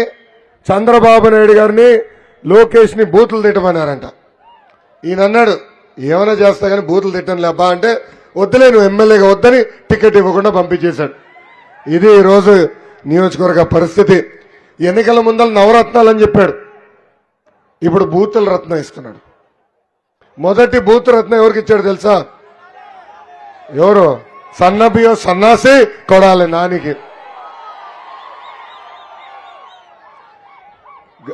చంద్రబాబు నాయుడు గారిని లోకేష్ ని బూతులు తిట్టమన్నారంట. ఈయన అన్నాడు ఏమైనా చేస్తా కానీ బూతులు తిట్టను లేబ్బా అంటే, వద్దులే నువ్వు ఎమ్మెల్యేగా వద్దని టికెట్ ఇవ్వకుండా పంపించేశాడు. ఇది ఈరోజు నియోజకవర్గ పరిస్థితి. ఎన్నికల ముందర నవరత్నాలు అని చెప్పాడు, ఇప్పుడు బూతుల రత్నం ఇస్తున్నాడు. మొదటి బూత్ రత్నం ఎవరికి ఇచ్చాడు తెలుసా? ఎవరు? సన్నబియో సన్నాసి కొడాలి నానికి.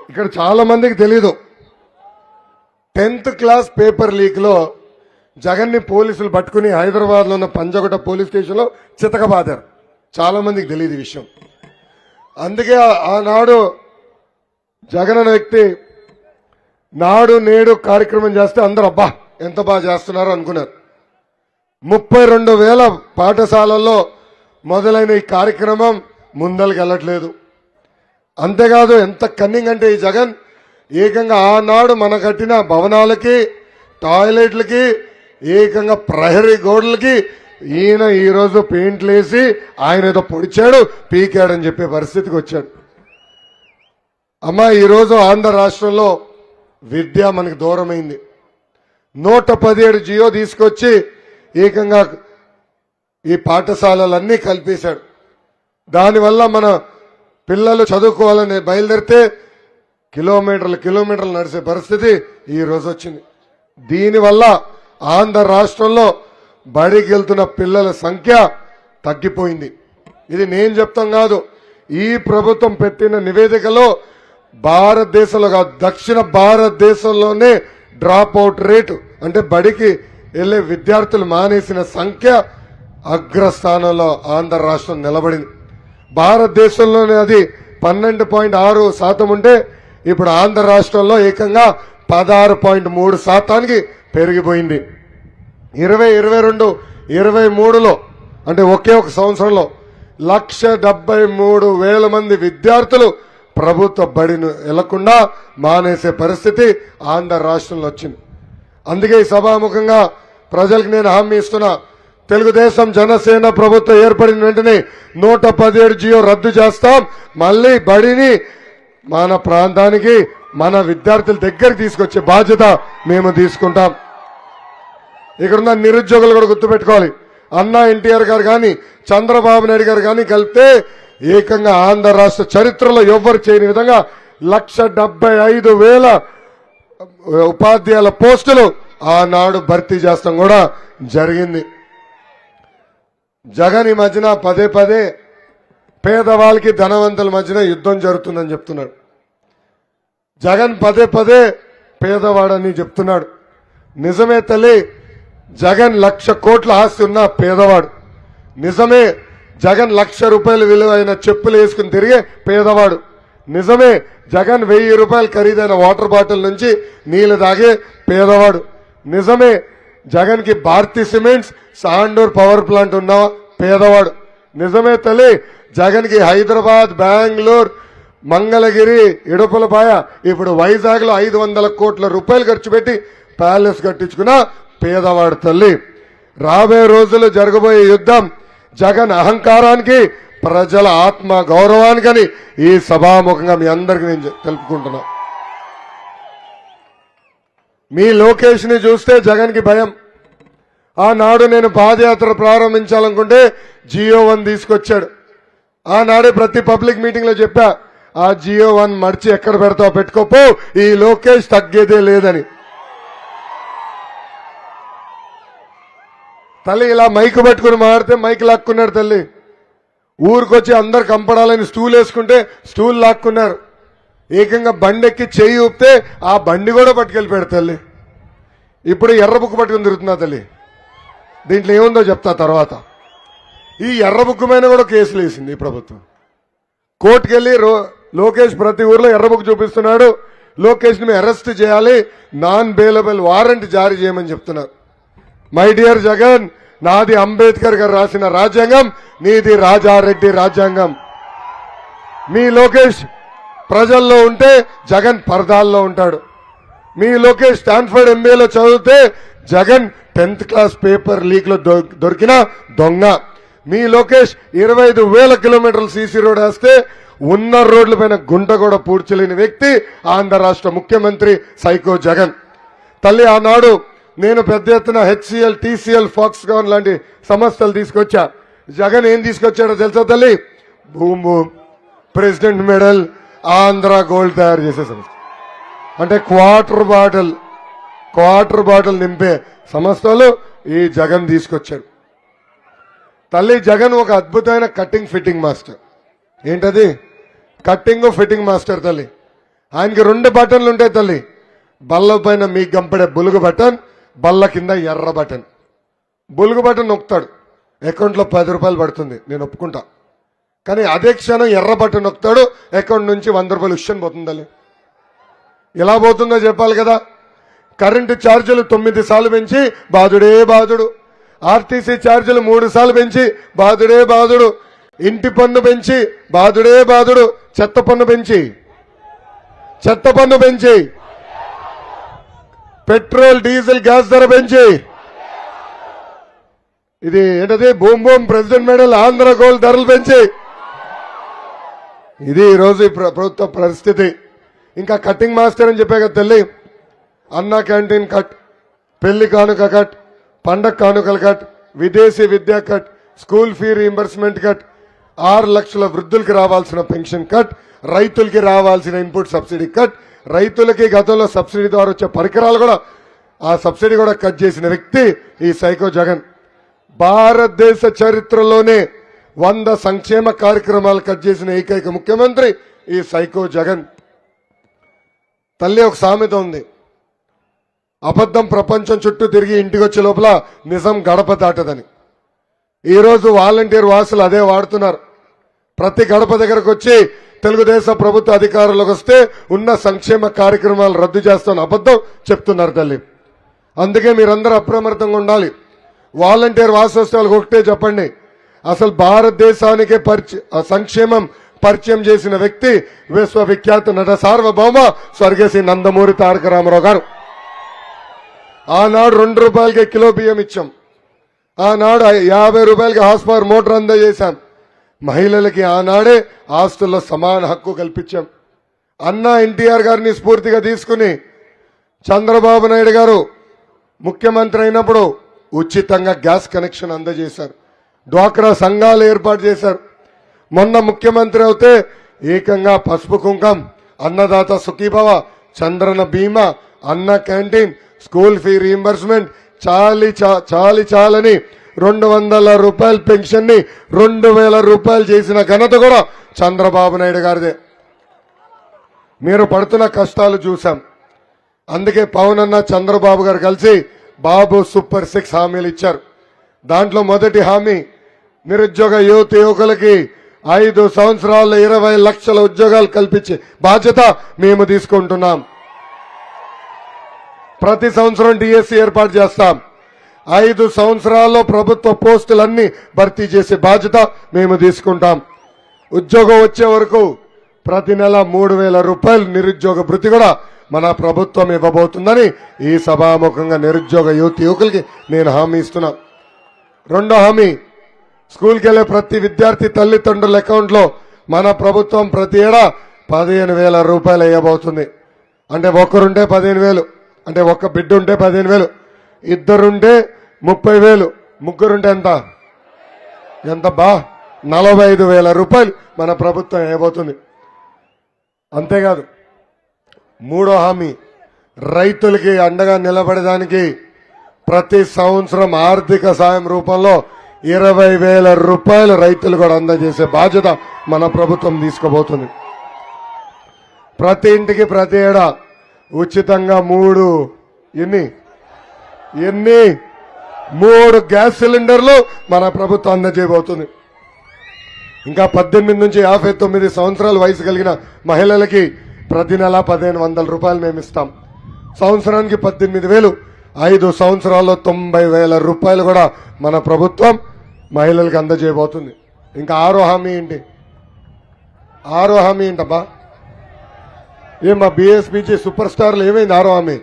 ఇక్కడ చాలా మందికి తెలీదు, 10th క్లాస్ పేపర్ లీక్ లో జగన్ ని పోలీసులు పట్టుకుని హైదరాబాద్ లో ఉన్న పంజగుట్ట పోలీస్ స్టేషన్ లో చితకబాదారు. చాలా మందికి తెలియదు ఈ విషయం. అందుకే ఆనాడు జగన్ అనే వ్యక్తి నాడు నేడు కార్యక్రమం చేస్తే అందరూ అబ్బా ఎంత బాగా చేస్తున్నారు అనుకున్నారు. 32,000 పాఠశాలల్లో మొదలైన ఈ కార్యక్రమం ముందరికి వెళ్ళట్లేదు. అంతేకాదు ఎంత కన్నింగ్ అంటే ఈ జగన్ ఏకంగా ఆనాడు మన కట్టిన భవనాలకి, టాయిలెట్లకి, ఏకంగా ప్రహరీ గోడలకి ఈయన ఈరోజు పెయింట్లేసి ఆయన ఏదో పొడిచాడు పీకాడని చెప్పే పరిస్థితికి వచ్చాడు. అమ్మా, ఈరోజు ఆంధ్ర రాష్ట్రంలో విద్య మనకు దూరమైంది. 117 జియో తీసుకొచ్చి ఏకంగా ఈ పాఠశాలలన్నీ కల్పేశాడు. దానివల్ల మన పిల్లలు చదువుకోవాలని బయలుదేరితే కిలోమీటర్లు నడిచే పరిస్థితి ఈ రోజు వచ్చింది. దీనివల్ల ఆంధ్ర రాష్ట్రంలో బడికి వెళ్తున్న పిల్లల సంఖ్య తగ్గిపోయింది. ఇది నేను చెప్తాం కాదు, ఈ ప్రభుత్వం పెట్టిన నివేదికలో భారతదేశంలో కాదు, దక్షిణ భారతదేశంలోనే డ్రాప్ అవుట్ రేటు అంటే బడికి వెళ్లే విద్యార్థులు మానేసిన సంఖ్య అగ్రస్థానంలో ఆంధ్ర రాష్ట్రం నిలబడింది. భారతదేశంలోనే అది 12.6% ఉంటే ఇప్పుడు ఆంధ్ర రాష్ట్రంలో ఏకంగా 16.3% పెరిగిపోయింది. 2022-23లో అంటే ఒకే ఒక సంవత్సరంలో 1,73,000 మంది విద్యార్థులు ప్రభుత్వ బడిని వెళ్లకుండా మానేసే పరిస్థితి ఆంధ్ర రాష్ట్రంలో వచ్చింది. అందుకే ఈ సభాముఖంగా ప్రజలకు నేను హామీ ఇస్తున్నా, తెలుగుదేశం జనసేన ప్రభుత్వం ఏర్పడిన వెంటనే 117 జియో రద్దు చేస్తాం. మళ్ళీ బడిని మన ప్రాంతానికి మన విద్యార్థుల దగ్గరికి తీసుకొచ్చే బాధ్యత మేము తీసుకుంటాం. ఇక్కడున్న నిరుద్యోగులు కూడా గుర్తుపెట్టుకోవాలి, అన్నా ఎన్టీఆర్ గారు కానీ చంద్రబాబు నాయుడు గారు కానీ కలిపితే ఏకంగా ఆంధ్ర రాష్ట్ర చరిత్రలో ఎవ్వరు చేయని విధంగా 1,75,000 ఉపాధ్యాయుల పోస్టులు ఆనాడు భర్తీ చేస్తాం కూడా జరిగింది. జగన్ ఈ మధ్యన పదే పేదవాళ్ళకి ధనవంతుల మధ్యన యుద్ధం జరుగుతుందని చెప్తున్నాడు. జగన్ పదే పేదవాడని చెప్తున్నాడు. నిజమే తల్లి, జగన్ 1,00,000 కోట్ల ఆస్తి ఉన్న పేదవాడు. నిజమే, జగన్ 1,00,000 రూపాయలు విలువైన చెప్పులు వేసుకుని తిరిగే పేదవాడు. నిజమే, జగన్ 1,000 రూపాయలు ఖరీదైన వాటర్ బాటిల్ నుంచి నీళ్లు తాగే పేదవాడు. నిజమే, జగన్ కి Bharathi cements Sandur power plant ఉన్న పేదవాడు. నిజమే తల్లి, జగన్ కి హైదరాబాద్, బెంగళూరు, మంగళగిరి, ఇడుపులపాయ, ఇప్పుడు వైజాగ్ లో 500 కోట్ల రూపాయలు ఖర్చు పెట్టి ప్యాలెస్ కట్టించుకున్న పేదవాడు తల్లి. రాబోయే రోజుల్లో జరగబోయే యుద్ధం జగన్ అహంకారానికి, ప్రజల ఆత్మ గౌరవానికని ఈ సభాముఖంగా మీ అందరికీ నేను తెలుపుకుంటున్నా. మీ లోకేష్ ని చూస్తే జగన్ కి భయం. ఆనాడు నేను పాదయాత్ర ప్రారంభించాలనుకుంటే జియో 1 తీసుకొచ్చాడు. ఆనాడే ప్రతి పబ్లిక్ మీటింగ్ లో చెప్పా, ఆ జియో 1 మర్చి ఎక్కడ పెడతావు పెట్టుకోపో, ఈ లోకేష్ తగ్గేదే లేదని. తల్లి ఇలా మైకు పట్టుకుని మాడితే మైక్ లాక్కున్నాడు తల్లి. ఊరికొచ్చి అందరు కంపడాలని స్టూల్ వేసుకుంటే స్టూల్ లాక్కున్నారు. ఏకంగా బండెక్కి చేయి ఊపితే ఆ బండి కూడా పట్టుకెళ్ళిపోయాడు తల్లి. ఇప్పుడు ఎర్ర బుక్ పట్టుకుని తిరుగుతున్నా తల్లి. దీంట్లో ఏముందో చెప్తా తర్వాత. ఈ ఎర్ర బుక్ మీద కూడా కేసులు వేసింది ఈ ప్రభుత్వం. కోర్టుకెళ్లి లోకేష్ ప్రతి ఊర్లో ఎర్ర బుక్ చూపిస్తున్నాడు, లోకేష్ ని అరెస్ట్ చేయాలి, నాన్ బెయిలబుల్ వారెంట్ జారీ చేయమని చెప్తున్నారు. మై డియర్ జగన్, నాది అంబేద్కర్ గారు రాసిన రాజ్యాంగం, నీది రాజారెడ్డి రాజ్యాంగం. మీ లోకేష్ ప్రజల్లో ఉంటే జగన్ పరదాల్లో ఉంటాడు. మీ లోకేష్ స్టాన్ఫర్డ్ ఎంబీఏలో చదివితే Jagan 10th class paper leak లో దొరికిన దొంగ. మీ లోకేష్ 25,000 కిలోమీటర్లు సీసీ రోడ్ వేస్తే ఉన్న రోడ్ల పైన గుంట కూడా పూడ్చలేని వ్యక్తి ఆంధ్ర రాష్ట్ర ముఖ్యమంత్రి సైకో జగన్. తల్లి, ఆనాడు నేను పెద్ద ఎత్తున హెచ్సిఎల్, టీసీఎల్, ఫాక్స్కాన్ లాంటి సంస్థలు తీసుకొచ్చా. జగన్ ఏం తీసుకొచ్చాడో తెలుసా తల్లి? Boom, president medal, Andhra gold తయారు చేసే సంస్థ. అంటే క్వార్టర్ బాటిల్ నింపే సంస్థలు ఈ జగన్ తీసుకొచ్చాడు. తల్లి, జగన్ ఒక అద్భుతమైన కట్టింగ్ ఫిట్టింగ్ మాస్టర్. ఏంటది? కట్టింగ్ ఫిట్టింగ్ మాస్టర్ తల్లి. ఆయనకి 2 బటన్లు ఉంటాయి తల్లి. బల్ల పైన మీకు గంపడే బులుగు బటన్, బల్ల కింద ఎర్ర బటన్. బులుగు బటన్ నొక్కుతాడు, అకౌంట్లో 10 రూపాయలు పడుతుంది, నేను ఒప్పుకుంటా. కానీ అదే క్షణం ఎర్ర బటన్ నొక్కుతాడు, అకౌంట్ నుంచి 100 రూపాయలు ఉష్షన్ పోతుంది తల్లి. ఎలా పోతుందో చెప్పాలి కదా. కరెంటు ఛార్జీలు 9 సార్లు పెంచి బాధుడే బాధుడు, ఆర్టీసీ ఛార్జీలు 3 సార్లు పెంచి బాధుడే బాధుడు, ఇంటి పన్ను పెంచి బాధుడే బాధుడు, చెత్త పన్ను పెంచి పెట్రోల్, డీజిల్, గ్యాస్ ధర పెంచి ఇది ఏంటది boom boom president medal Andhra gold ధరలు పెంచి ఇది ఈ రోజు ఈ ప్రభుత్వ పరిస్థితి. ఇంకా కటింగ్ మాస్టర్ అని చెప్పే కదా తల్లి, అన్నా క్యాంటీన్ కట్, పెళ్లి కానుక కట్, పండగ కానుకల కట్, విదేశీ విద్యా cut, school fee reimbursement cut, 6 లక్షల వృద్ధులకి రావాల్సిన పెన్షన్ కట్, రైతులకి రావాల్సిన ఇన్పుట్ సబ్సిడీ కట్, రైతులకి గతంలో సబ్సిడీ ద్వారా వచ్చే పరికరాలు కూడా ఆ సబ్సిడీ కూడా కట్ చేసిన వ్యక్తి ఈ సైకో జగన్. భారతదేశ చరిత్రలోనే 100 సంక్షేమ కార్యక్రమాలు కట్ చేసిన ఏకైక ముఖ్యమంత్రి ఈ సైకో జగన్. తల్లి ఒక సామెత ఉంది, అబద్ధం ప్రపంచం చుట్టూ తిరిగి ఇంటికి వచ్చే లోపల నిజం గడప దాటదని. ఈరోజు వాలంటీర్ వాసులు అదే వాడుతున్నారు. ప్రతి గడప దగ్గరకు వచ్చి తెలుగుదేశం ప్రభుత్వ అధికారంలోకి వస్తే ఉన్న సంక్షేమ కార్యక్రమాలు రద్దు చేస్తామని అబద్ధం చెప్తున్నారు తల్లి. అందుకే మీరందరూ అప్రమత్తంగా ఉండాలి. వాలంటీర్ వాసు వస్తే వాళ్ళకి ఒకటే చెప్పండి, అసలు భారతదేశానికే సంక్షేమం పరిచయం చేసిన వ్యక్తి విశ్వవిఖ్యాత నట సార్వభౌమ స్వర్గశ్రీ నందమూరి తారక రామారావు గారు. ఆనాడు 2 రూపాయలకి కిలో బియ్యం ఇచ్చాం. ఆనాడు 50 రూపాయలకి హార్స్ పవర్ మోటార్ అందజేశాం. మహిళలకి ఆనాడే ఆస్తుల్లో సమాన హక్కు కల్పించాం. అన్నా ఎన్టీఆర్ గారిని స్ఫూర్తిగా తీసుకుని చంద్రబాబు నాయుడు గారు ముఖ్యమంత్రి అయినప్పుడు ఉచితంగా గ్యాస్ కనెక్షన్ అందజేశారు. డ్వాక్రా సంఘాలు ఏర్పాటు చేశారు. మొన్న ముఖ్యమంత్రి అవుతే ఏకంగా పసుపు కుంకం, అన్నదాత సుఖీభవ, చంద్రన బీమా, అన్న క్యాంటీన్, స్కూల్ ఫీ రీయింబర్స్మెంట్, చాలని 200 రూపాయల పెన్షన్ ని 2000 రూపాయలు చేసిన ఘనత కూడా చంద్రబాబు నాయుడు గారిదే. మీరు పడుతున్న కష్టాలు చూశాం. అందుకే పవన్ అన్న చంద్రబాబు గారు కలిసి బాబు సూపర్ 6 హామీలు ఇచ్చారు. దాంట్లో మొదటి హామీ నిరుద్యోగ యువకులకి 5 సంవత్సరాల్లో 20 లక్షల ఉద్యోగాలు కల్పించే బాధ్యత మేము తీసుకుంటున్నాం. ప్రతి సంవత్సరం డిఎస్సి ఏర్పాటు చేస్తాం. 5 సంవత్సరాల్లో ప్రభుత్వ పోస్టులన్నీ భర్తీ చేసే బాధ్యత మేము తీసుకుంటాం. ఉద్యోగం వచ్చే వరకు ప్రతి నెల 3000 రూపాయలు నిరుద్యోగ భృతి కూడా మన ప్రభుత్వం ఇవ్వబోతుందని ఈ సభాముఖంగా నిరుద్యోగ యువకులకి నేను హామీ ఇస్తున్నా. రెండో హామీ, స్కూల్కి వెళ్లే ప్రతి విద్యార్థి తల్లిదండ్రుల అకౌంట్లో మన ప్రభుత్వం ప్రతి ఏడా 15,000 రూపాయలు వేయబోతుంది. అంటే ఒక్కరుంటే 15,000, అంటే ఒక్క బిడ్డ ఉంటే 15,000, ఇద్దరుంటే 30,000, ముగ్గురుంటే ఎంత బా 45,000 రూపాయలు మన ప్రభుత్వం వేయబోతుంది. అంతేకాదు, మూడో హామీ, రైతులకి అండగా నిలబడడానికి ప్రతి సంవత్సరం ఆర్థిక సాయం రూపంలో 20,000 రూపాయలు రైతులు కూడా అందజేసే బాధ్యత మన ప్రభుత్వం తీసుకోబోతుంది. ప్రతి ఇంటికి ప్రతి ఏడా ఉచితంగా 3 గ్యాస్ సిలిండర్లు మన ప్రభుత్వం అందజేయబోతుంది. ఇంకా 18 నుంచి 59 సంవత్సరాల వయసు కలిగిన మహిళలకి ప్రతి నెల 1,500 రూపాయలు మేము ఇస్తాం. సంవత్సరానికి 18,000, 5 సంవత్సరాల్లో 90,000 రూపాయలు కూడా మన ప్రభుత్వం మహిళలకు అందజేయబోతుంది. ఇంకా ఆరో హామీ ఏంటబ్బా? మా బీఎస్పీజీ సూపర్ స్టార్లు ఏమైంది? ఆరో హామీ,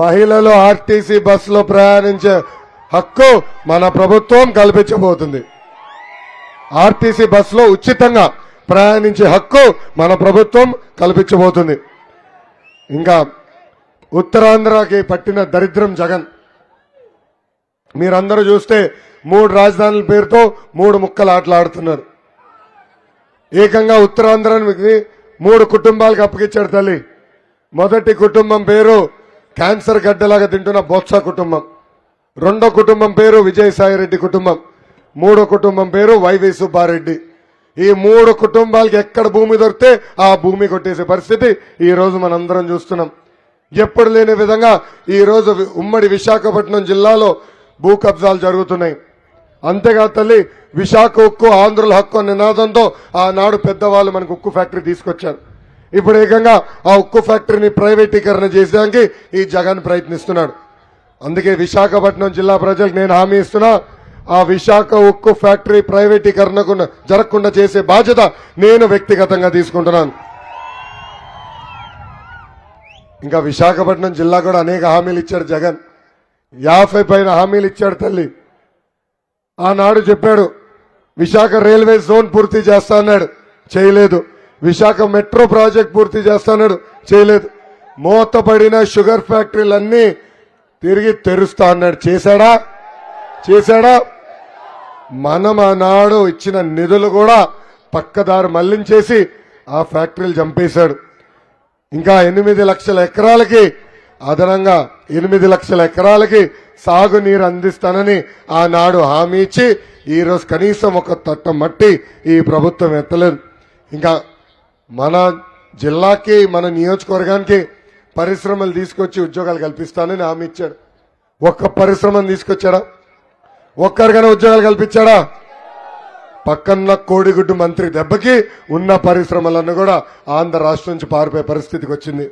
మహిళలు ఆర్టీసీ బస్సులో ప్రయాణించే హక్కు మన ప్రభుత్వం కల్పించబోతుంది. ఆర్టీసీ బస్సులో ఉచితంగా ప్రయాణించే హక్కు మన ప్రభుత్వం కల్పించబోతుంది. ఇంకా ఉత్తరాంధ్రకి పట్టిన దరిద్రం జగన్. మీరందరూ చూస్తే 3 రాజధానుల పేరుతో 3 ముక్కలు ఆటలాడుతున్నారు. ఏకంగా ఉత్తరాంధ్రానికి 3 కుటుంబాలకు అప్పగించాడు తల్లి. మొదటి కుటుంబం పేరు క్యాన్సర్ గడ్డలాగా తింటున్న బొత్స కుటుంబం, రెండో కుటుంబం పేరు విజయసాయిరెడ్డి కుటుంబం, మూడో కుటుంబం పేరు వైవి సుబ్బారెడ్డి. ఈ 3 కుటుంబాలకి ఎక్కడ భూమి దొరికితే ఆ భూమి కొట్టేసే పరిస్థితి ఈ రోజు మనందరం చూస్తున్నాం. ఎప్పుడు లేని విధంగా ఈ రోజు ఉమ్మడి విశాఖపట్నం జిల్లాలో భూ కబ్జాలు జరుగుతున్నాయి. అంతేకాదు తల్లి, విశాఖ ఉక్కు ఆంధ్రుల హక్కు అనే నినాదంతో ఆనాడు పెద్దవాళ్ళు మనకు ఉక్కు ఫ్యాక్టరీ తీసుకొచ్చారు. ఇప్పుడు ఏకంగా ఆ ఉక్కు ఫ్యాక్టరీని ప్రైవేటీకరణ చేసేదానికి ఈ జగన్ ప్రయత్నిస్తున్నాడు. అందుకే విశాఖపట్నం జిల్లా ప్రజలకు నేను హామీ ఇస్తున్నా, ఆ విశాఖ ఉక్కు ఫ్యాక్టరీ ప్రైవేటీకరణకు జరగకుండా చేసే బాధ్యత నేను వ్యక్తిగతంగా తీసుకుంటున్నాను. ఇంకా విశాఖపట్నం జిల్లా కూడా అనేక హామీలు ఇచ్చాడు జగన్. 50 పైన హామీలు ఇచ్చాడు తల్లి. ఆనాడు చెప్పాడు విశాఖ రైల్వే జోన్ పూర్తి చేస్తా అన్నాడు, చేయలేదు. విశాఖ మెట్రో ప్రాజెక్ట్ పూర్తి చేస్తా అన్నాడు, చేయలేదు. మూతపడిన షుగర్ ఫ్యాక్టరీలన్నీ తిరిగి తెరుస్తా అన్నాడు, చేశాడా? చేశాడా? మనం ఆనాడు ఇచ్చిన నిధులు కూడా పక్కదారి మళ్లించేసి ఆ ఫ్యాక్టరీలు చంపేశాడు. ఇంకా 8 లక్షల ఎకరాలకి అదనంగా 8 లక్షల ఎకరాలకి సాగునీరు అందిస్తానని ఆనాడు హామీ ఇచ్చి ఈరోజు కనీసం ఒక తట్ట మట్టి ఈ ప్రభుత్వం ఎత్తలేదు. ఇంకా మన జిల్లాకి మన నియోజకవర్గానికి పరిశ్రమలు తీసుకొచ్చి ఉద్యోగాలు కల్పిస్తానని హామీ ఇచ్చాడు. ఒక్క పరిశ్రమను తీసుకొచ్చాడా? ఒక్కరికైనా ఉద్యోగాలు కల్పించాడా? పక్కన్న కోడిగుడ్డు మంత్రి దెబ్బకి ఉన్న పరిశ్రమలన్నీ కూడా ఆంధ్ర రాష్ట్రం నుంచి పారిపోయే పరిస్థితికి వచ్చింది.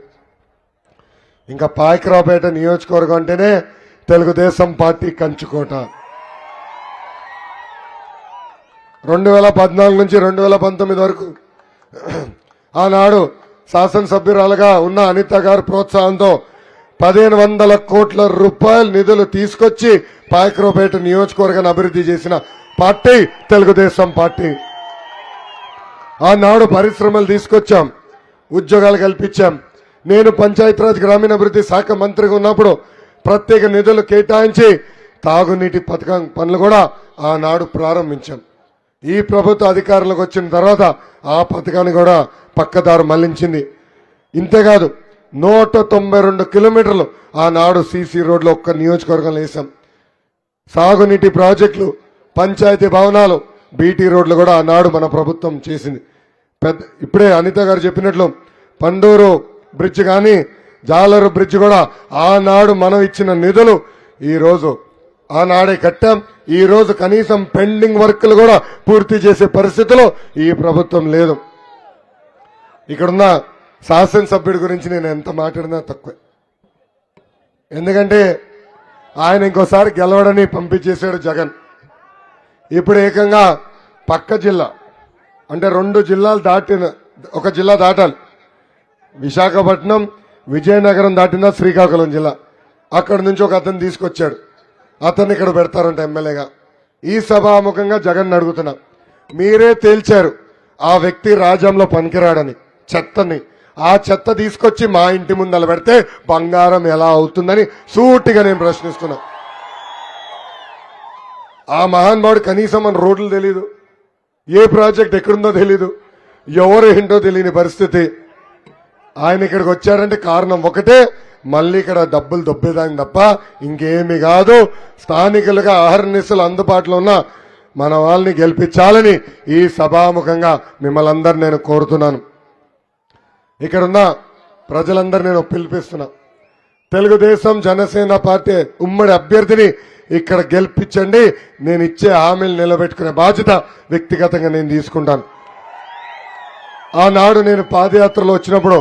ఇంకా పాయకరావుపేట నియోజకవర్గం అంటేనే తెలుగుదేశం పార్టీ కంచుకోట. 2014 నుంచి 2019 వరకు ఆనాడు శాసనసభ్యురాలుగా ఉన్న అనిత గారి ప్రోత్సాహంతో 1500 కోట్ల రూపాయల నిధులు తీసుకొచ్చి పాయకరావుపేట నియోజకవర్గాన్ని అభివృద్ధి చేసిన పార్టీ తెలుగుదేశం పార్టీ. ఆనాడు పరిశ్రమలు తీసుకొచ్చాం, ఉద్యోగాలు కల్పించాం. నేను పంచాయతీరాజ్ గ్రామీణాభివృద్ధి శాఖ మంత్రిగా ఉన్నప్పుడు ప్రత్యేక నిధులు కేటాయించి తాగునీటి పథకం పనులు కూడా ఆనాడు ప్రారంభించాం. ఈ ప్రభుత్వ అధికారులకు వచ్చిన తర్వాత ఆ పథకాన్ని కూడా పక్కదారు మళ్లించింది. ఇంతేకాదు 192 కిలోమీటర్లు ఆనాడు సీసీ రోడ్లు ఒక్క నియోజకవర్గంలో వేశాం. సాగునీటి ప్రాజెక్టులు, పంచాయతీ భవనాలు, బీటీ రోడ్లు కూడా ఆనాడు మన ప్రభుత్వం చేసింది. ఇప్పుడే అనిత గారు చెప్పినట్లు పండూరు బ్రిడ్జ్ కానీ జాలరు బ్రిడ్జ్ కూడా ఆనాడు మనం ఇచ్చిన నిధులు ఈ రోజు ఆనాడే కట్టాం. ఈ రోజు కనీసం పెండింగ్ వర్క్లు కూడా పూర్తి చేసే పరిస్థితిలో ఈ ప్రభుత్వం లేదు. ఇక్కడున్న శాసనసభ్యుడి గురించి నేను ఎంత మాట్లాడినా తక్కువే. ఎందుకంటే ఆయన ఇంకోసారి గెలవడని పంపించేశాడు జగన్. ఇప్పుడు ఏకంగా పక్క జిల్లా అంటే 2 జిల్లాలు దాటిన, ఒక జిల్లా దాటాలి. విశాఖపట్నం, విజయనగరం దాటిన శ్రీకాకుళం జిల్లా. అక్కడి నుంచి ఒక అతను తీసుకొచ్చాడు. అతన్ని ఇక్కడ పెడతారంట ఎమ్మెల్యేగా. ఈ సభాముఖంగా జగన్ అడుగుతున్నా, మీరే తేల్చారు ఆ వ్యక్తి రాజ్యంలో పనికిరాడని, చెత్తని. ఆ చెత్త తీసుకొచ్చి మా ఇంటి ముందర పెడితే బంగారం ఎలా అవుతుందని సూటిగా నేను ప్రశ్నిస్తున్నా. ఆ మహానుభావుడు కనీసం మన రోడ్లు తెలీదు, ఏ ప్రాజెక్ట్ ఎక్కడుందో తెలీదు, ఎవరు ఏంటో తెలియని పరిస్థితి. ఆయన ఇక్కడికి వచ్చారంటే కారణం ఒకటే, మళ్ళీ ఇక్కడ డబ్బులు దొబ్బేదానికి తప్ప ఇంకేమి కాదు. స్థానికులుగా అహర్నిశలు అందుబాటులో ఉన్న మన వాళ్ళని గెలిపించాలని ఈ సభాముఖంగా మిమ్మల్ని అందరు నేను కోరుతున్నాను. ఇక్కడున్న ప్రజలందరూ నేను పిలిపిస్తున్నా, తెలుగుదేశం జనసేన పార్టీ ఉమ్మడి అభ్యర్థిని ఇక్కడ గెలిపించండి. నేను ఇచ్చే హామీలు నిలబెట్టుకునే బాధ్యత వ్యక్తిగతంగా నేను తీసుకుంటాను. ఆనాడు నేను పాదయాత్రలో వచ్చినప్పుడు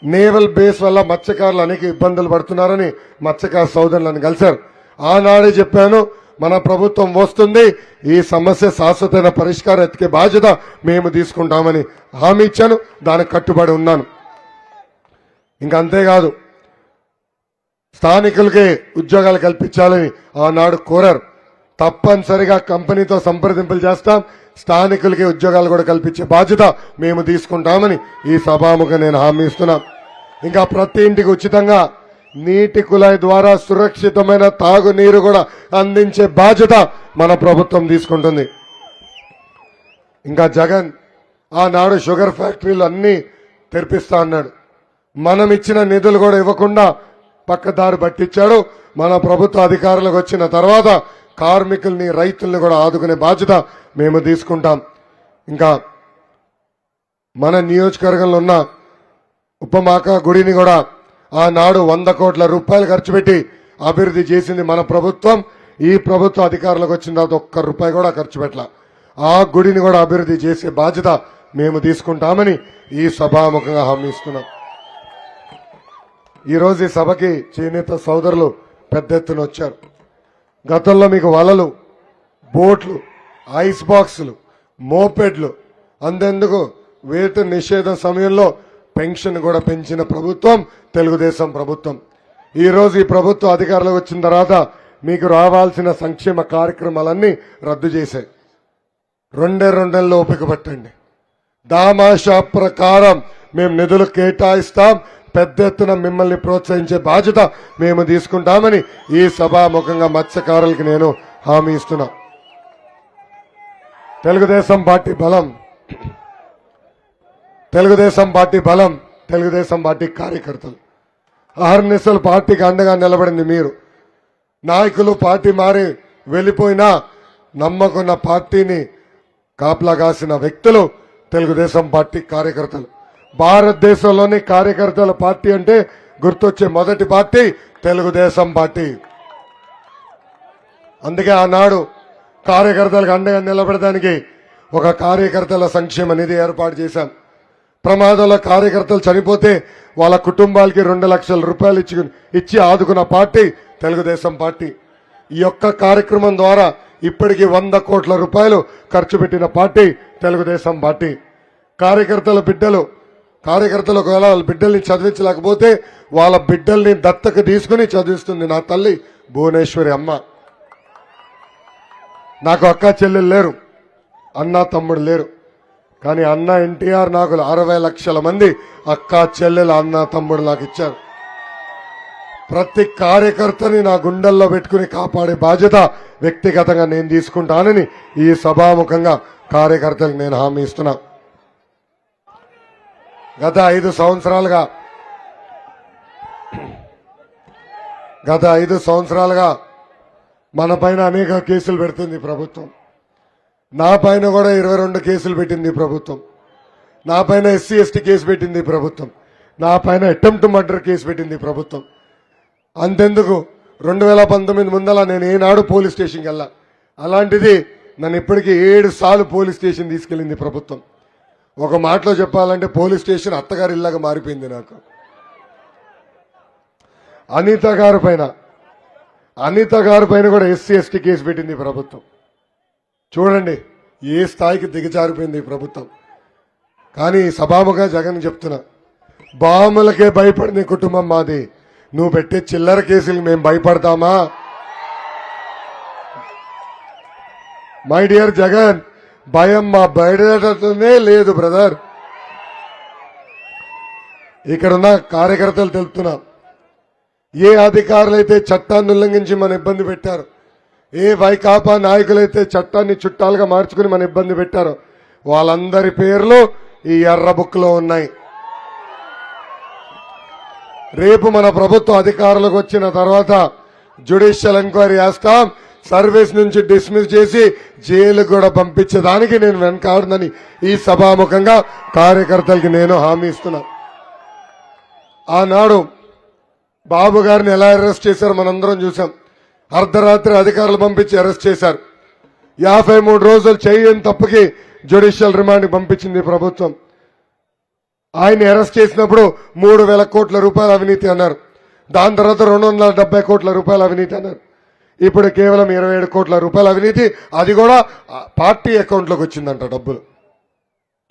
నేవల్ బేస్ వల్ల మత్స్యకారులు అనేక ఇబ్బందులు పడుతున్నారని మత్స్యకార సోదరులను కలిశారు. ఆనాడే చెప్పాను, మన ప్రభుత్వం వస్తుంది, ఈ సమస్య శాశ్వతమైన పరిష్కారం ఎత్తికే బాధ్యత మేము తీసుకుంటామని హామీ ఇచ్చాను. దానికి కట్టుబడి ఉన్నాను. ఇంకా అంతేకాదు, స్థానికులకి ఉద్యోగాలు కల్పించాలని ఆనాడు కోరారు. తప్పనిసరిగా కంపెనీతో సంప్రదింపులు చేస్తాం, స్థానికులకి ఉద్యోగాలు కూడా కల్పించే బాధ్యత మేము తీసుకుంటామని ఈ సభాముఖంగా నేను హామీ ఇస్తున్నా. ఇంకా ప్రతి ఇంటికి ఉచితంగా నీటి కుళాయి ద్వారా సురక్షితమైన తాగునీరు కూడా అందించే బాధ్యత మన ప్రభుత్వం తీసుకుంటుంది. ఇంకా జగన్ ఆనాడు షుగర్ ఫ్యాక్టరీలు అన్ని తెరిపిస్తా అన్నాడు. మనం ఇచ్చిన నిధులు కూడా ఇవ్వకుండా పక్కదారి పట్టించాడు. మన ప్రభుత్వ అధికారులకు వచ్చిన తర్వాత కార్మికుల్ని, రైతుల్ని కూడా ఆదుకునే బాధ్యత మేము తీసుకుంటాం. ఇంకా మన నియోజకవర్గంలో ఉన్న ఉపమాక గుడిని కూడా ఆనాడు 100 కోట్ల రూపాయలు ఖర్చు పెట్టి అభివృద్ధి చేసింది మన ప్రభుత్వం. ఈ ప్రభుత్వ అధికారులకు వచ్చిన తర్వాత ₹1 కూడా ఖర్చు పెట్టాల. ఆ గుడిని కూడా అభివృద్ధి చేసే బాధ్యత మేము తీసుకుంటామని ఈ సభాముఖంగా హామీ ఇస్తున్నాం. ఈరోజు ఈ సభకి చేనేత సోదరులు పెద్ద ఎత్తున వచ్చారు. గతంలో మీకు వలలు, బోట్లు, ఐస్ బాక్సులు, మోపెడ్లు అందేందుకు వేతన నిషేధం సమయంలో పెన్షన్ కూడా పెంచిన ప్రభుత్వం తెలుగుదేశం ప్రభుత్వం. ఈ రోజు ఈ ప్రభుత్వం అధికారంలోకి వచ్చిన తర్వాత మీకు రావాల్సిన సంక్షేమ కార్యక్రమాలన్నీ రద్దు చేశాయి. 2 నెలలు ఓపిక పట్టండి. దామాషా ప్రకారం మేము నిధులు కేటాయిస్తాం. పెద్ద ఎత్తున మిమ్మల్ని ప్రోత్సహించే బాధ్యత మేము తీసుకుంటామని ఈ సభాముఖంగా మత్స్యకారులకి నేను హామీ ఇస్తున్నా. తెలుగుదేశం పార్టీ బలం, తెలుగుదేశం పార్టీ బలం, తెలుగుదేశం పార్టీ కార్యకర్తలు. అహర్నిశలు పార్టీకి అండగా నిలబడింది మీరు. నాయకులు పార్టీ మారి వెళ్ళిపోయినా నమ్మకున్న పార్టీని కాపలా కాసిన వ్యక్తులు తెలుగుదేశం పార్టీ కార్యకర్తలు. భారతదేశంలోని కార్యకర్తల పార్టీ అంటే గుర్తొచ్చే మొదటి పార్టీ తెలుగుదేశం పార్టీ. అందుకే ఆనాడు కార్యకర్తలకు అండగా నిలబడడానికి ఒక కార్యకర్తల సంక్షేమ నిధి ఏర్పాటు చేశాం. ప్రమాదంలో కార్యకర్తలు చనిపోతే వాళ్ళ కుటుంబాలకి 2 లక్షల రూపాయలు ఇచ్చి ఆదుకున్న పార్టీ తెలుగుదేశం పార్టీ. ఈ యొక్క కార్యక్రమం ద్వారా ఇప్పటికీ 100 కోట్ల రూపాయలు ఖర్చు పెట్టిన పార్టీ తెలుగుదేశం పార్టీ. కార్యకర్తలు ఒకవేళ వాళ్ళ బిడ్డల్ని చదివించలేకపోతే వాళ్ళ బిడ్డల్ని దత్తకు తీసుకుని చదివిస్తుంది నా తల్లి భువనేశ్వరి అమ్మ. నాకు అక్క చెల్లెలు లేరు, అన్న తమ్ముడు లేరు. కానీ అన్న ఎన్టీఆర్ నాకు 60 లక్షల మంది అక్క చెల్లెలు అన్న తమ్ముడు నాకు ఇచ్చారు. ప్రతి కార్యకర్తని నా గుండెల్లో పెట్టుకుని కాపాడే బాధ్యత వ్యక్తిగతంగా నేను తీసుకుంటానని ఈ సభాముఖంగా కార్యకర్తలకు నేను హామీ ఇస్తున్నా. గత 5 సంవత్సరాలుగా మన పైన అనేక కేసులు పెడుతుంది ప్రభుత్వం. నా పైన కూడా 22 కేసులు పెట్టింది ప్రభుత్వం. నా పైన SC ST కేసు పెట్టింది ప్రభుత్వం. నా పైన అటెంప్ట్ మర్డర్ కేసు పెట్టింది ప్రభుత్వం. అంతెందుకు 2019 ముందల నేను ఏనాడు పోలీస్ స్టేషన్కి వెళ్ళా. అలాంటిది నన్ను ఇప్పటికీ 7 సార్లు పోలీస్ స్టేషన్ తీసుకెళ్లింది ప్రభుత్వం. ఒక మాటలో చెప్పాలంటే పోలీస్ స్టేషన్ అత్తగారి ఇల్లాగా మారిపోయింది నాకు. అనిత గారి పైన కూడా SC ST కేసు పెట్టింది ప్రభుత్వం. చూడండి ఏ స్థాయికి దిగజారిపోయింది ఈ ప్రభుత్వం. కానీ సభాముగా జగన్ చెప్తున్నా, బాములకే భయపడిన కుటుంబం మాది. నువ్వు పెట్టే చిల్లర కేసులు మేము భయపడతామా? మై డియర్ జగన్, భయం మా బయటనే లేదు బ్రదర్. ఇక్కడున్న కార్యకర్తలు తెలుపుతున్నా, ఏ అధికారులైతే చట్టాన్ని ఉల్లంఘించి మన ఇబ్బంది పెట్టారు, ఏ వైకాపా నాయకులైతే చట్టాన్ని చుట్టాలుగా మార్చుకుని మన ఇబ్బంది పెట్టారో వాళ్ళందరి పేర్లు ఈ ఎర్ర బుక్ లో ఉన్నాయి. రేపు మన ప్రభుత్వ అధికారులకు వచ్చిన తర్వాత జ్యుడిషియల్ ఎంక్వైరీ చేస్తాం. సర్వీస్ నుంచి డిస్మిస్ చేసి జైలుకు కూడా పంపించేదానికి నేను వెనకాడనని ఈ సభాముఖంగా కార్యకర్తలకి నేను హామీ ఇస్తున్నా. ఆనాడు బాబు గారిని ఎలా అరెస్ట్ చేశారో మనందరం చూసాం. అర్ధరాత్రి అధికారులు పంపించి అరెస్ట్ చేశారు. 53 రోజులు చేయని తప్పుకి జ్యుడిషియల్ రిమాండ్కి పంపించింది ప్రభుత్వం. ఆయన్ని అరెస్ట్ చేసినప్పుడు 3,000 కోట్ల రూపాయల అవినీతి అన్నారు. దాని తర్వాత 270 కోట్ల రూపాయల అవినీతి అన్నారు. ఇప్పుడు కేవలం 27 కోట్ల రూపాయల అవినీతి, అది కూడా పార్టీ అకౌంట్లోకి వచ్చిందంట డబ్బులు.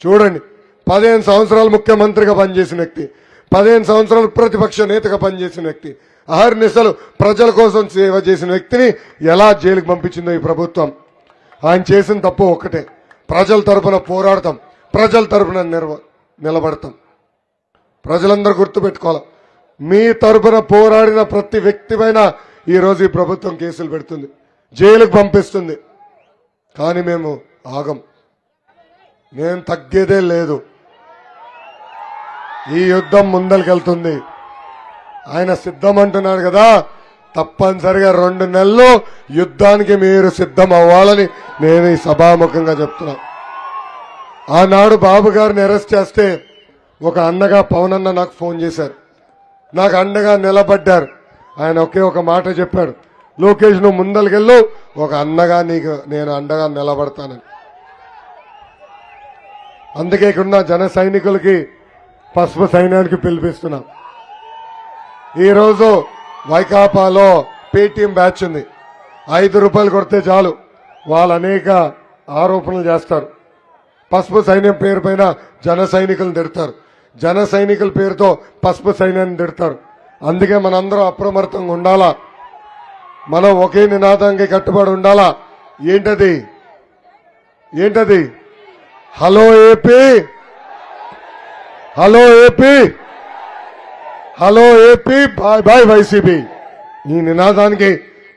చూడండి, 15 సంవత్సరాలు ముఖ్యమంత్రిగా పనిచేసిన వ్యక్తి, 15 సంవత్సరాలు ప్రతిపక్ష నేతగా పనిచేసిన వ్యక్తి, అహర్నిశలు ప్రజల కోసం సేవ చేసిన వ్యక్తిని ఎలా జైలుకు పంపించిందో ఈ ప్రభుత్వం. ఆయన చేసిన తప్పు ఒక్కటే, ప్రజల తరపున పోరాడతాం, ప్రజల తరపున నిలబడతాం. ప్రజలందరూ గుర్తుపెట్టుకోవాలి, మీ తరపున పోరాడిన ప్రతి వ్యక్తి పైన ఈ రోజు ఈ ప్రభుత్వం కేసులు పెడుతుంది, జైలుకు పంపిస్తుంది. కానీ మేము ఆగం, నేను తగ్గేదే లేదు. ఈ యుద్ధం ముందరికెళ్తుంది. ఆయన సిద్ధం అంటున్నాడు కదా, తప్పనిసరిగా 2 నెలలు యుద్ధానికి మీరు సిద్ధం అవ్వాలని నేను ఈ సభాముఖంగా చెప్తున్నా. ఆనాడు బాబు గారిని అరెస్ట్ చేస్తే ఒక అన్నగా పవన్ అన్న నాకు ఫోన్ చేశారు, నాకు అండగా నిలబడ్డారు. ఆయన ఒకే ఒక మాట చెప్పాడు, లోకేష్ నువ్వు ముందరికెళ్ళు, ఒక అన్నగా నీకు నేను అండగా నిలబడతానని. అందుకే ఇక్కడున్న జన సైనికులకి పసుపు సైన్యానికి పిలిపిస్తున్నా. ఈరోజు వైకాపాలో పేటీఎం బ్యాచ్ ఉంది, 5 రూపాయలు కొడితే చాలు వాళ్ళు అనేక ఆరోపణలు చేస్తారు. పసుపు సైన్యం పేరు పైన జన సైనికులను తిడతారు, జన సైనికుల పేరుతో పసుపు సైన్యాన్ని తిడతారు. అందుకే మనందరం అప్రమత్తంగా ఉండాలా. మనం ఒకే నినాదానికి కట్టుబడి ఉండాలా. ఏంటది? ఏంటది? Hello AP, hello AP, hello AP, bye bye YCP. ఈ నినాదానికి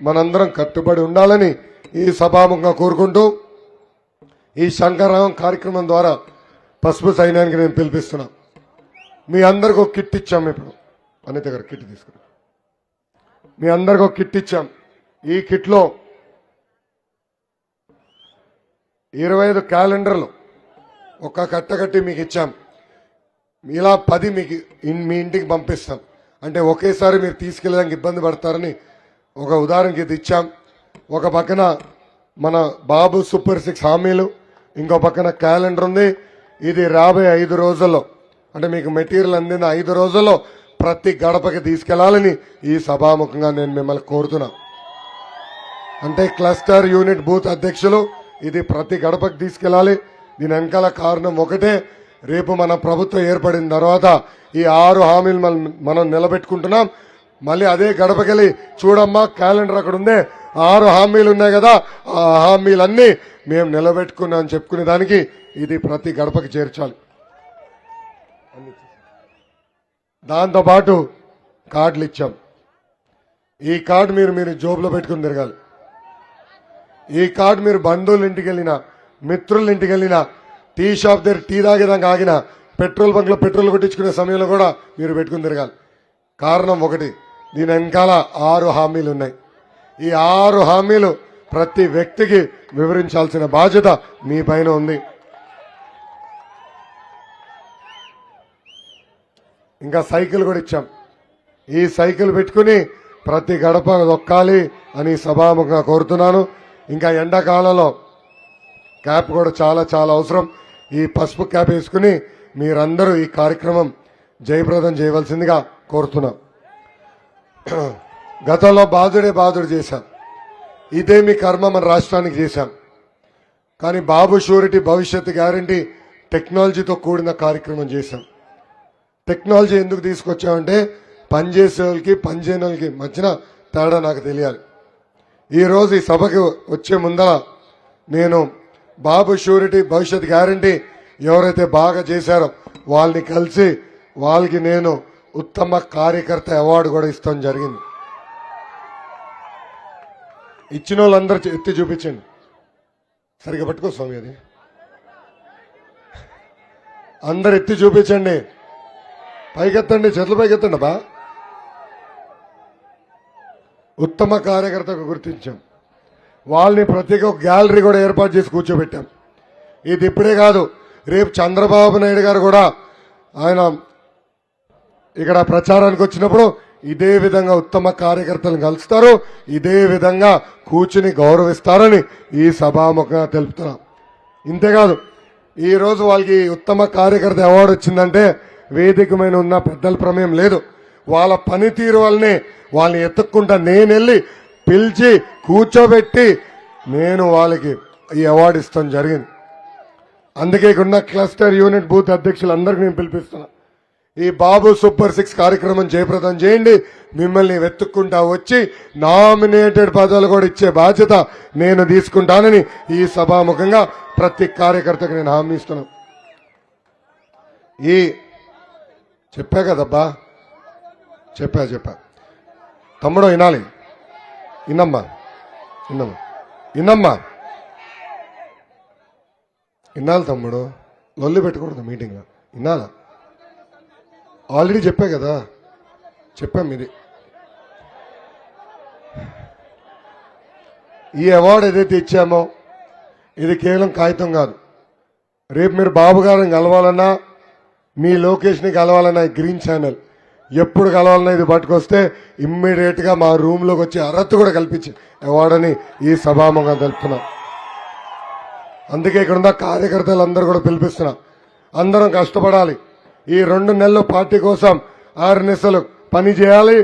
మనందరం కట్టుబడి ఉండాలని ఈ సభాముఖంగా కోరుకుంటూ ఈ శంకరరావం కార్యక్రమం ద్వారా పసుపు సైన్యానికి నేను పిలిపిస్తున్నా. మీ అందరికి ఒక కిట్ ఇచ్చాం. ఇప్పుడు అనిత గారు కిట్ తీసుకురా. మీ అందరికి ఒక కిట్ ఇచ్చాం. ఈ కిట్లో 25 క్యాలెండర్లు ఒక కట్ట కట్టి మీకు ఇచ్చాం. ఇలా 10 మీకు మీ ఇంటికి పంపిస్తాం. అంటే ఒకేసారి మీరు తీసుకెళ్ళడానికి ఇబ్బంది పడతారని ఒక ఉదాహరణకి ఇది ఇచ్చాం. ఒక పక్కన మన బాబు సూపర్ 6 హామీలు, ఇంకో పక్కన క్యాలెండర్ ఉంది. ఇది రాబోయే 5 రోజుల్లో, అంటే మీకు మెటీరియల్ అందిన 5 రోజుల్లో ప్రతి గడపకి తీసుకెళ్లాలని ఈ సభాముఖంగా నేను మిమ్మల్ని కోరుతున్నా. అంటే క్లస్టర్ యూనిట్ బూత్ అధ్యక్షులు ఇది ప్రతి గడపకి తీసుకెళ్లాలి. దీని వెనకాల కారణం ఒకటే, రేపు మన ప్రభుత్వం ఏర్పడిన తర్వాత ఈ 6 హామీలు మనం నిలబెట్టుకుంటున్నాం. మళ్ళీ అదే గడపకెళ్ళి చూడమ్మా క్యాలెండర్ అక్కడ ఉందే, 6 హామీలు ఉన్నాయి కదా, ఆ హామీలన్నీ మేము నిలబెట్టుకున్నాం అని చెప్పుకునే దానికి ఇది ప్రతి గడపకి చేర్చాలి. దాంతోపాటు కార్డులు ఇచ్చాం. ఈ కార్డు మీరు జోబులో పెట్టుకుని తిరగాలి. ఈ కార్డు మీరు బంధువుల ఇంటికి వెళ్ళినా, మిత్రుల ఇంటికి వెళ్ళినా, టీ షాప్ దగ్గర టీ తాగేదాకా ఆగినా, పెట్రోల్ బంక్ లో పెట్రోల్ కొట్టించుకునే సమయంలో కూడా మీరు పెట్టుకుని తిరగాలి. కారణం ఒకటి, దీని వెనకాల 6 హామీలు ఉన్నాయి. ఈ 6 హామీలు ప్రతి వ్యక్తికి వివరించాల్సిన బాధ్యత మీ పైన ఉంది. ఇంకా సైకిల్ కూడా ఇచ్చాం. ఈ సైకిల్ పెట్టుకుని ప్రతి గడప దొక్కాలి అని సభాముఖంగా కోరుతున్నాను. ఇంకా ఎండాకాలంలో క్యాప్ కూడా చాలా చాలా అవసరం. ఈ పసుపు క్యాప్ వేసుకుని మీరందరూ ఈ కార్యక్రమం జయప్రదం చేయవలసిందిగా కోరుతున్నాం. గతంలో బాధుడు చేశాం. ఇదే మీ కర్మ మన రాష్ట్రానికి చేశాం. కానీ బాబు షూరిటీ భవిష్యత్తు గ్యారంటీ టెక్నాలజీతో కూడిన కార్యక్రమం చేశాం. టెక్నాలజీ ఎందుకు తీసుకొచ్చామంటే పనిచేసే వాళ్ళకి పనిచేయని వాళ్ళకి మధ్యన తేడా నాకు తెలియాలి. ఈరోజు ఈ సభకి వచ్చే ముందర నేను బాబు షూరిటీ భవిష్యత్ గ్యారంటీ ఎవరైతే బాగా చేశారో వాళ్ళని కలిసి వాళ్ళకి నేను ఉత్తమ కార్యకర్త అవార్డు కూడా ఇస్తాం జరిగింది. ఇచ్చిన వాళ్ళందరూ ఎత్తి చూపించండి. సరిగా పట్టుకో స్వామి, అది అందరు ఎత్తి చూపించండి. పైకెత్తండి, చేతులు పైకెత్తండి బా. ఉత్తమ కార్యకర్తకు గుర్తించాం. వాళ్ళని ప్రత్యేక ఒక గ్యాలరీ కూడా ఏర్పాటు చేసి కూర్చోబెట్టాం. ఇది ఇప్పుడే కాదు, రేపు చంద్రబాబు నాయుడు గారు కూడా ఆయన ఇక్కడ ప్రచారానికి వచ్చినప్పుడు ఇదే విధంగా ఉత్తమ కార్యకర్తలను కలుస్తారు, ఇదే విధంగా కూర్చుని గౌరవిస్తారని ఈ సభాముఖంగా తెలుపుతున్నాం. ఇంతేకాదు, ఈ రోజు వాళ్ళకి ఉత్తమ కార్యకర్త అవార్డు వచ్చిందంటే వేదిక మీద ఉన్న పెద్దల ప్రమేయం లేదు. వాళ్ళ పనితీరు వల్లనే వాళ్ళని ఎత్తుక్కుంటా నేను వెళ్ళి పిలిచి కూర్చోబెట్టి నేను వాళ్ళకి ఈ అవార్డు ఇస్తాం జరిగింది. అందుకే ఇక్కడ క్లస్టర్ యూనిట్ బూత్ అధ్యక్షులందరికీ నేను పిలిపిస్తున్నా. ఈ బాబు సూపర్ 6 కార్యక్రమం జయప్రదం చేయండి. మిమ్మల్ని వెతుక్కుంటా వచ్చి నామినేటెడ్ పదవులు కూడా ఇచ్చే బాధ్యత నేను తీసుకుంటానని ఈ సభాముఖంగా ప్రతి కార్యకర్తకు నేను హామీ ఇస్తున్నాను. ఈ చెప్పా కదబ్బా, చెప్పా తమ్ముడు వినాలి. ఇన్నమ్మా వినాలి తమ్ముడు, లొల్లి పెట్టకూడదు మీటింగ్లో, వినాలా? ఆల్రెడీ చెప్పా కదా, చెప్పాం. ఇది ఈ అవార్డు ఏదైతే ఇచ్చామో ఇది కేవలం కాగితం కాదు. రేపు మీరు బాబు గారిని కలవాలన్నా, మీ లోకేష్ని కలవాలన్నా ఈ గ్రీన్ ఛానల్ ఎప్పుడు కలవాలన్నా ఇది పట్టుకొస్తే ఇమ్మీడియట్ గా మా రూమ్ లోకి వచ్చి అర్హత కూడా కల్పించి అవార్డని ఈ సభాముఖంగా తెలుపుతున్నాం. అందుకే ఇక్కడ ఉన్న కార్యకర్తలందరూ కూడా పిలిపిస్తున్నా. అందరం కష్టపడాలి. ఈ 2 నెలలు పార్టీ కోసం 6 నెలలు పని చేయాలి.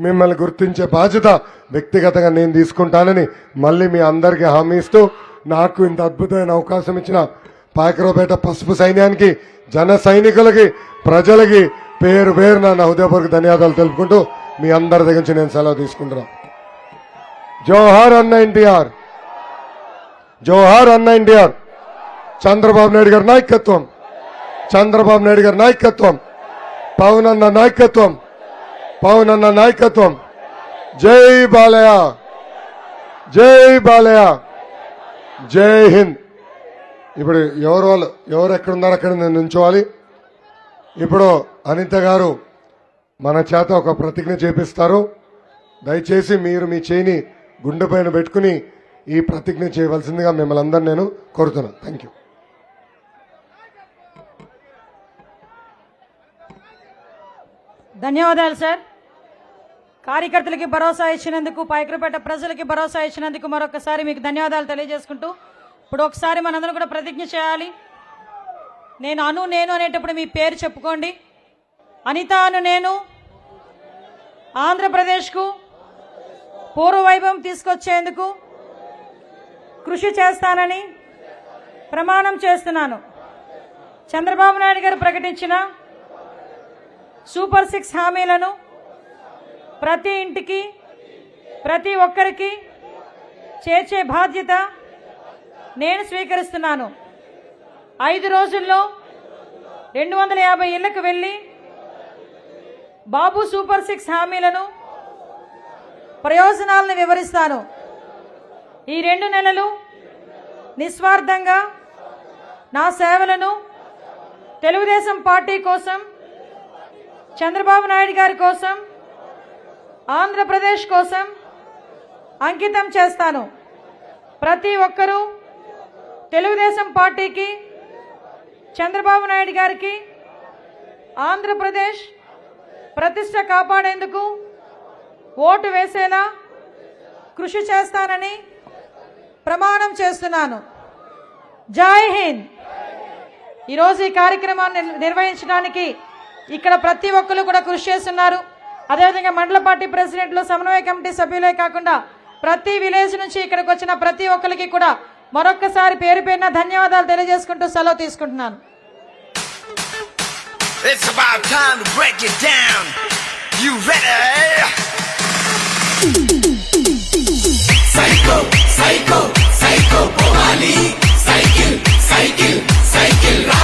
మిమ్మల్ని గుర్తించే బాధ్యత వ్యక్తిగతంగా నేను తీసుకుంటానని మళ్ళీ మీ అందరికీ హామీ ఇస్తూ, నాకు ఇంత అద్భుతమైన అవకాశం ఇచ్చిన పాయకరావుపేట పసుపు సైన్యానికి, జన సైనికులకి, ప్రజలకి పేరు పేరు నా హృదయపూర్వక ధన్యవాదాలు తెలుపుకుంటూ మీ అందరి దగ్గర నుంచి నేను సెలవు తీసుకుంటున్నా. జోహార్ అన్న ఎన్టీఆర్, జోహార్ అన్న ఎన్టీఆర్. చంద్రబాబు నాయుడు గారి నాయకత్వం, చంద్రబాబు నాయుడు గారి నాయకత్వం, పవన్ అన్న నాయకత్వం, పవన్ అన్న నాయకత్వం. జై బాలయ్య, జై బాలయ్య, జై హింద్. ఇప్పుడు ఎవరు ఎక్కడున్నారో అక్కడ నుంచోవాలి. ఇప్పుడు అనిత గారు మన చేత ఒక ప్రతిజ్ఞ చేపిస్తారు. దయచేసి మీరు మీ చేయిని గుండె పైన పెట్టుకుని ఈ ప్రతిజ్ఞ చేయవలసిందిగా మిమ్మల్ని అందరినీ నేను కోరుతున్నాను. Thank you. ధన్యవాదాలు సార్. కార్యకర్తలకి భరోసా ఇచ్చినందుకు, పాయకరపేట ప్రజలకి భరోసా ఇచ్చినందుకు మరొకసారి మీకు ధన్యవాదాలు తెలియజేసుకుంటూ, ఇప్పుడు ఒకసారి మనందరం కూడా ప్రతిజ్ఞ చేయాలి. నేను అనేటప్పుడు మీ పేరు చెప్పుకోండి. అనిత నేను ఆంధ్రప్రదేశ్కు పూర్వవైభవం తీసుకొచ్చేందుకు కృషి చేస్తానని ప్రమాణం చేస్తున్నాను. చంద్రబాబు నాయుడు గారు ప్రకటించిన సూపర్ 6 హామీలను ప్రతి ఇంటికి, ప్రతి ఒక్కరికి చేర్చే బాధ్యత నేను స్వీకరిస్తున్నాను. 5 రోజుల్లో 250 ఇళ్లకు వెళ్లి బాబు సూపర్ 6 హామీలను, ప్రయోజనాలను వివరిస్తాను. ఈ 2 నెలలు నిస్వార్థంగా నా సేవలను తెలుగుదేశం పార్టీ కోసం, చంద్రబాబు నాయుడు గారి కోసం, ఆంధ్రప్రదేశ్ కోసం అంకితం చేస్తాను. ప్రతి ఒక్కరూ తెలుగుదేశం పార్టీకి, చంద్రబాబు నాయుడు గారికి, ఆంధ్రప్రదేశ్ ప్రతిష్ట కాపాడేందుకు ఓటు వేసేలా కృషి చేస్తానని ప్రమాణం చేస్తున్నాను. జై హింద్. ఈరోజు ఈ కార్యక్రమాన్ని నిర్వహించడానికి ఇక్కడ ప్రతి ఒక్కరు కూడా కృషి చేస్తున్నారు. అదేవిధంగా మండల పార్టీ ప్రెసిడెంట్లు, సమన్వయ కమిటీ సభ్యులే కాకుండా ప్రతి విలేజ్ నుంచి ఇక్కడికి వచ్చిన ప్రతి ఒక్కరికి కూడా మరొక్కసారి పేరు పేరున ధన్యవాదాలు తెలియజేసుకుంటూ సెలవు తీసుకుంటున్నాను. It's about time to break it down. You ready? Psycho, psycho, psycho, Pomali. Cycle, cycle, cycle.